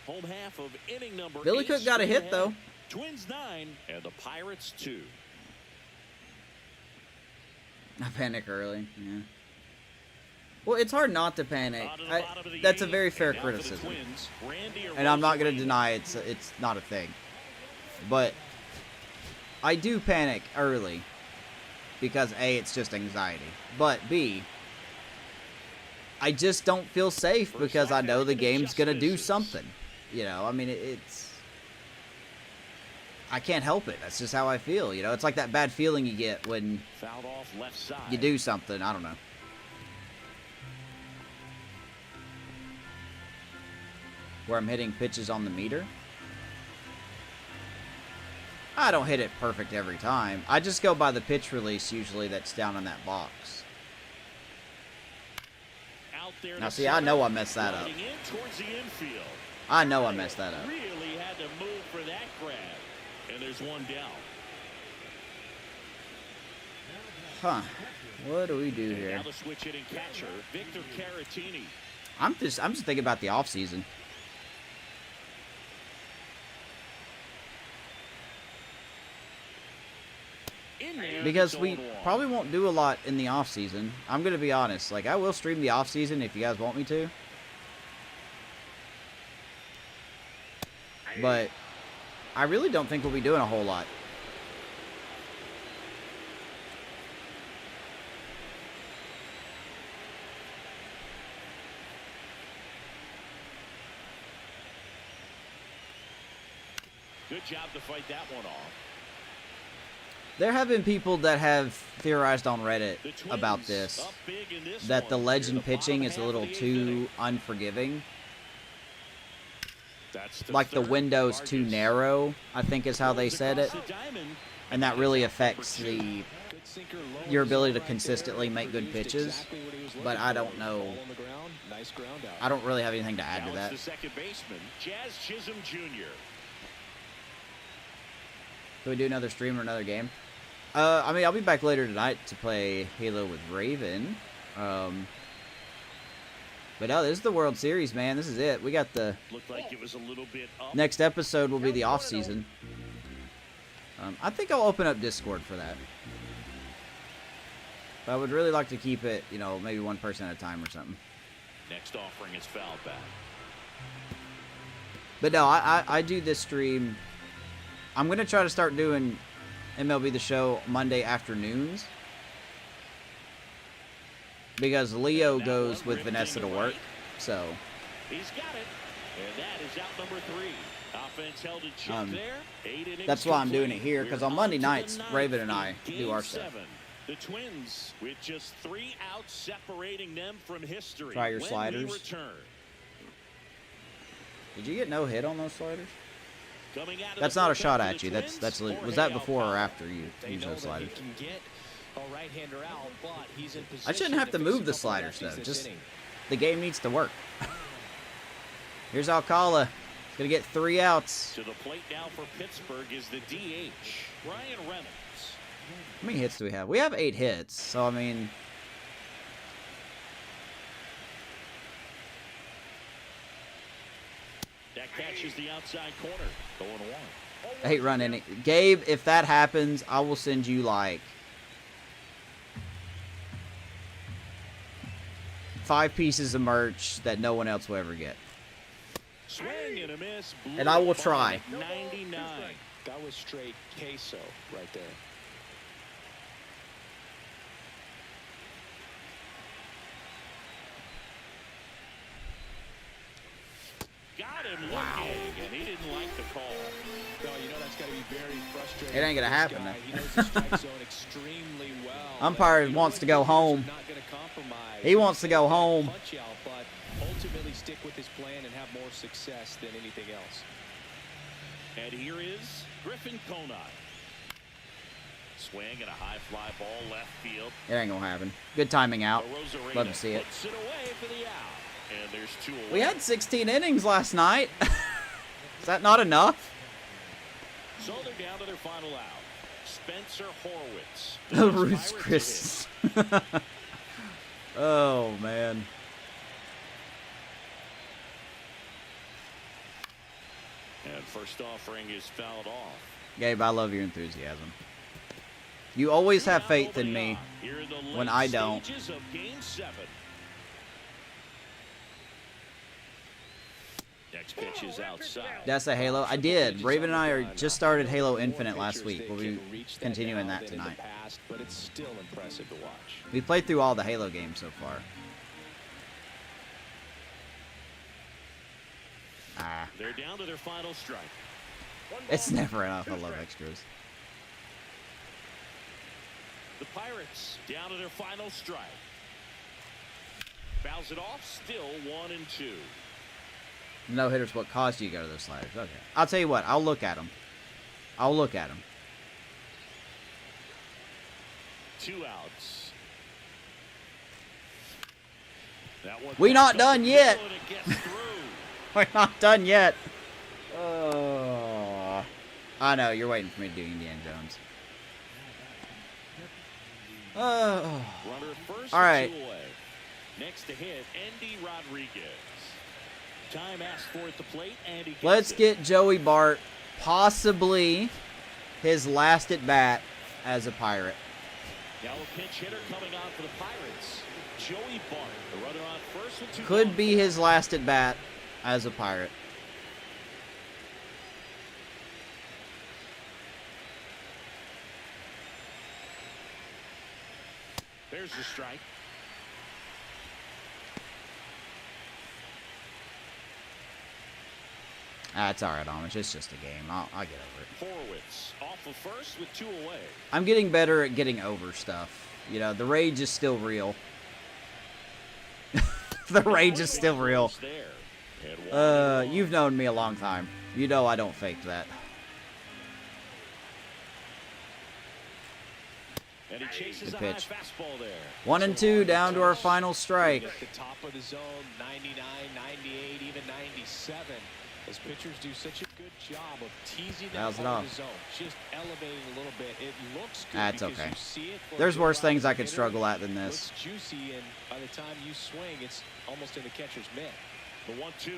Home half of inning number Billy 8. Cook got a straight hit, ahead. though. Twins 9 and the Pirates 2. I panic early. Yeah. Well, it's hard not to panic. On to the bottom of the That's a 8th, very fair and now for the criticism. Twins, Randy And I'm not going Arozarena. to deny it's not a thing. But I do panic early because A, it's just anxiety. But B, I just don't feel safe because I know the game's going to do something. You know, I mean, it's... I can't help it. That's just how I feel, you know? It's like that bad feeling you get when Fouled off left side. you do something. I don't know. Where I'm hitting pitches on the meter. I don't hit it perfect every time. I just go by the pitch release usually that's down in that box. Out there Now to see, I center, know I messed that up. riding in towards the infield. I know I messed that up. Really had to move for that grab. And there's one down. Huh. What do we do And here? now the switch hitting catcher, Victor Caratini. I'm just thinking about the offseason. In there, Because it's we 0-1. probably won't do a lot in the offseason. I'm going to be honest. Like, I will stream the offseason if you guys want me to. But I really don't think we'll be doing a whole lot. Good job to fight that one off. There have been people that have theorized on Reddit The Twins about this. up big in this That the one. legend Near the pitching bottom is a half little of the 8th too inning. unforgiving. That's Like the third window's too largest. narrow, I think is how they Rolls said it. across the diamond, And that really affects number 2. the Good sinker, low your in the ability zone to right consistently there. make good Produced pitches. exactly what he was But looking I for. don't know. Ball on the ground, nice ground out. I don't really have anything to add to Now that. it's the second baseman, Jazz Chisholm Jr. Can we do another stream or another game? I mean, I'll be back later tonight to play Halo with Raven. But no, this is the World Series, man. This is it. We got the Looked like it was a little bit up. next episode will be the off season. I think I'll open up Discord for that. But I would really like to keep it, you know, maybe one person at a time or something. Next offering is fouled back. But no, I do this stream. I'm going to try to start doing MLB The Show Monday afternoons. Because Leo goes with Vanessa to work. So. He's got it. And that is out number 3. Offense held in check there. 8 innings That's why I'm doing it complete. here. Because on We're Monday on to the nights, ninth Raven and I in do our Game stuff. 7. The Twins with just 3 outs separating them from history. Try your When sliders. we return. Did you get no hit on those sliders? Coming out of That's the not a bullpen shot for at the you. Twins, Was Jorge that before or Alcala. after you They used know those that he sliders? can get a right-hander out, but he's in position I shouldn't have to face move a the couple sliders, lefties though. this Just inning. the game needs to work. Here's Alcala. He's going to get 3 outs. To the plate now for Pittsburgh is the DH, Ryan Reynolds. How many hits do we have? We have 8 hits. So, I mean, That catches the outside corner. 0-1. 8-run inning. Gabe, if that happens, I will send you, like, 5 pieces of merch that no one else will ever get. Swing and a miss. And I will try. 99. That was straight queso right there. Got him looking, and he didn't like the call. No, you know that's got to be very frustrating. It ain't gonna for this happen, guy. though. He knows the strike zone extremely well. Umpire You know wants what to go hitters are home. not gonna compromise. He wants to go home. Punch out, but ultimately stick with his plan and have more success than anything else. And here is Griffin Conine. Swing and a high fly ball left field. It ain't going to happen. Good timing out. Arozarena Love to see it. puts it away for the out. And there's 2 away. We had 16 innings last night. Is that not enough? So they're down to their final out. Spencer Horwitz. Ruth Chris. Oh, man. And first offering is fouled off. Gabe, I love your enthusiasm. You always have faith in me when I don't. Stages of Game 7. Next pitch is outside. That's a Halo. I did. Raven and I just started Halo Infinite last week. We'll be Can reach that continuing now that than in the tonight. past, but it's still impressive to watch. We played through all the Halo games so far. Ah, They're down to their final strike. it's never enough. I love extras. The Pirates down to their final strike. Fouls it off, still 1-2. No hitters. What caused you to go to those sliders? Okay. I'll tell you what. I'll look at them. I'll look at them. 2 outs. That one We not popped up done the yet. middle and it gets through. We're not done yet. Oh, I know. You're waiting for me to do Indiana Jones. Oh. Runner first, All right. 2 away. Next to hit, Andy Rodriguez. Time asked for at the plate, and he gets Let's it. get Joey Bart possibly his last at bat as a Pirate. Now a pinch hitter coming on for the Pirates. Joey Bart, the runner on first with 2 Could down. be his last at bat as a Pirate. There's the strike. It's all right, Amish. It's just a game. I'll get over it. Horowitz off of first with 2 away. I'm getting better at getting over stuff. You know, the rage is still real. The rage is still real. There. And 1-1. You've known me a long time. You know I don't fake that. And he chases Good a high pitch. fastball there. 1-2 down to our final strike. At the top of the zone, 99, 98, even 97. As pitchers do such a good job of teasing Fouls that it ball off. in the zone, just elevating a little bit. It looks good That's because okay. you see it. For There's Joe worse things I Ryan's could hitter. struggle at than this. Looks juicy, and by the time you swing, it's almost in the catcher's mitt. The 1-2.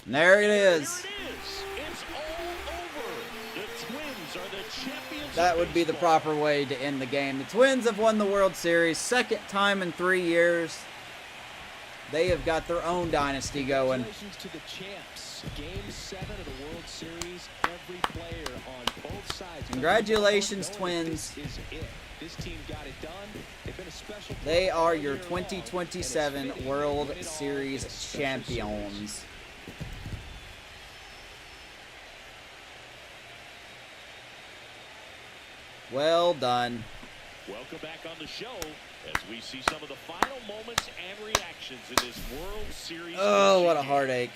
And there it Here it is. is. It's all over. The Twins are the champions. That of would be the baseball. proper way to end the game. The Twins have won the World Series, second time in 3 years. They have got their own dynasty going. Congratulations to the champs. Game 7 of the World Series. Every player on both sides. Congratulations, knowing Twins. This is it. This team got it done. They've been a special They club are all your year long, and it's 2027 fitting World to win it all Series in a special champions. series. Well done. Welcome back on the show as we see some of the final moments and reactions in this World Series. Oh, what a game. heartache.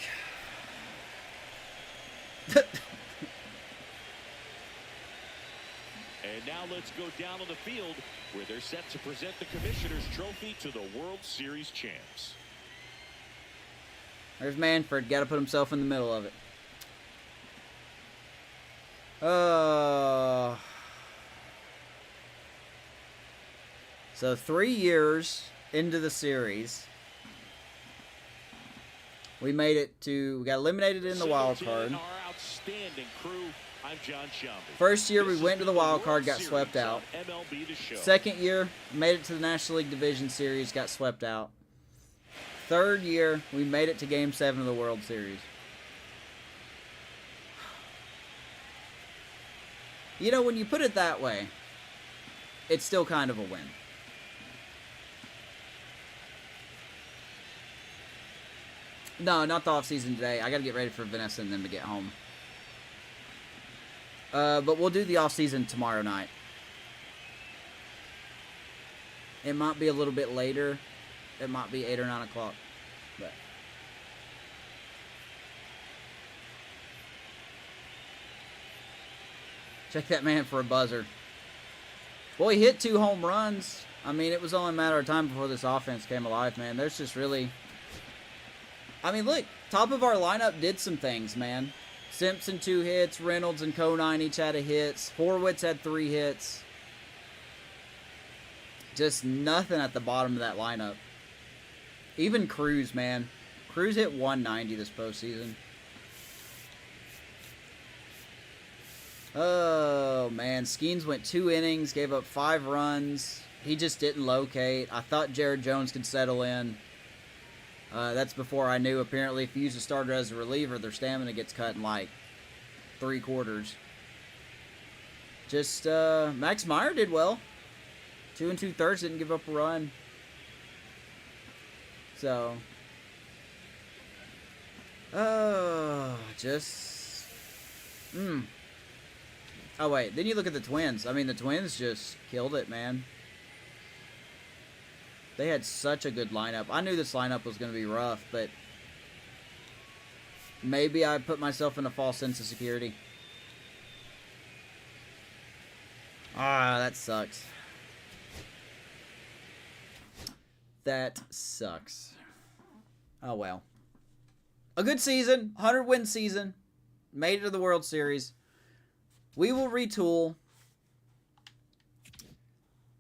And now let's go down on the field where they're set to present the Commissioner's Trophy to the World Series champs. There's Manfred. Got to put himself in the middle of it. So 3 years into the series, we made it to. We got eliminated in the wild card. Our outstanding crew. I'm John Shambi. First year we This went has to the been wild World card, got Series swept on out. MLB The Show. Second year, made it to the National League Division Series, got swept out. Third year, we made it to Game 7 of the World Series. You know, when you put it that way, it's still kind of a win. No, not the off-season today. I got to get ready for Vanessa and them to get home. But we'll do the off-season tomorrow night. It might be a little bit later. It might be 8 or 9 o'clock. But check that man for a buzzer. Well, he hit 2 home runs. I mean, it was only a matter of time before this offense came alive, man. There's just really... I mean, look. Top of our lineup did some things, man. Simpson 2 hits. Reynolds and Conine each had a hit. Horwitz had 3 hits. Just nothing at the bottom of that lineup. Even Cruz, man. Cruz hit 190 this postseason. Oh, man. Skeens went 2 innings, gave up 5 runs. He just didn't locate. I thought Jared Jones could settle in. That's before I knew, apparently, if you use a starter as a reliever, their stamina gets cut in, like, 3/4. Just, Max Meyer did well. 2 2/3, didn't give up a run. So, just, Oh, wait, then you look at the Twins. I mean, the Twins just killed it, man. They had such a good lineup. I knew this lineup was going to be rough, but maybe I put myself in a false sense of security. Ah, that sucks. That sucks. Oh, well. A good season. 100-win season. Made it to the World Series. We will retool.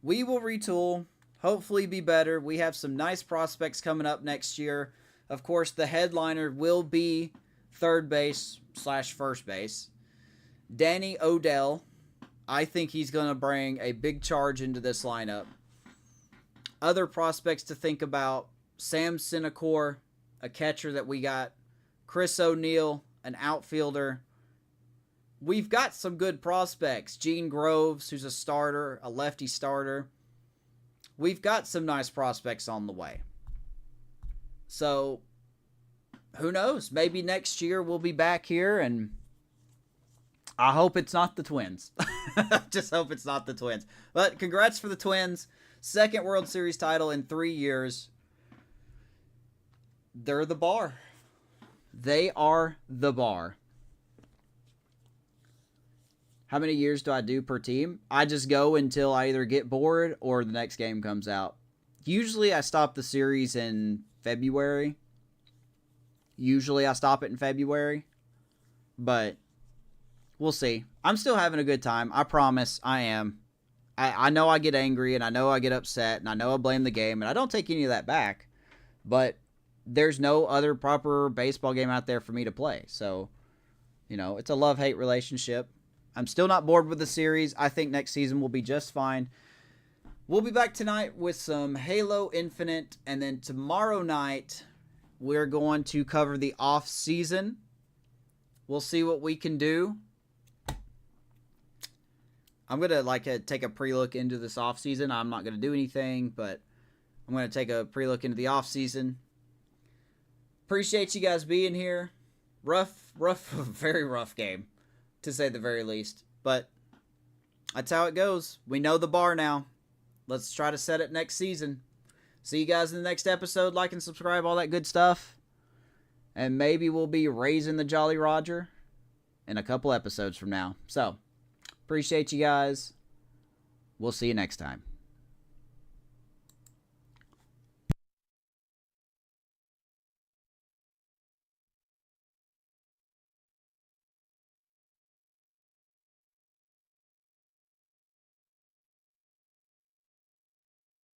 We will retool. Hopefully be better. We have some nice prospects coming up next year. Of course, the headliner will be third base / first base. Danny Odell. I think he's going to bring a big charge into this lineup. Other prospects to think about. Sam Sinecor, a catcher that we got. Chris O'Neill, an outfielder. We've got some good prospects. Gene Groves, who's a starter, a lefty starter. We've got some nice prospects on the way. So, who knows? Maybe next year we'll be back here, and I hope it's not the Twins. Just hope it's not the Twins. But congrats for the Twins. Second World Series title in 3 years. They're the bar. They are the bar. How many years do I do per team? I just go until I either get bored or the next game comes out. Usually I stop the series in February. Usually I stop it in February, but we'll see. I'm still having a good time. I promise I am. I know I get angry, and I know I get upset, and I know I blame the game, and I don't take any of that back, but there's no other proper baseball game out there for me to play. So, it's a love-hate relationship. I'm still not bored with the series. I think next season will be just fine. We'll be back tonight with some Halo Infinite, and then tomorrow night we're going to cover the off-season. We'll see what we can do. I'm going to take a pre-look into this off-season. I'm not going to do anything, but I'm going to take a pre-look into the off-season. Appreciate you guys being here. Rough, very rough game, to say the very least. But that's how it goes. We know the bar now. Let's try to set it next season. See you guys in the next episode. Like and subscribe, all that good stuff. And maybe we'll be raising the Jolly Roger in a couple episodes from now. So, appreciate you guys. We'll see you next time.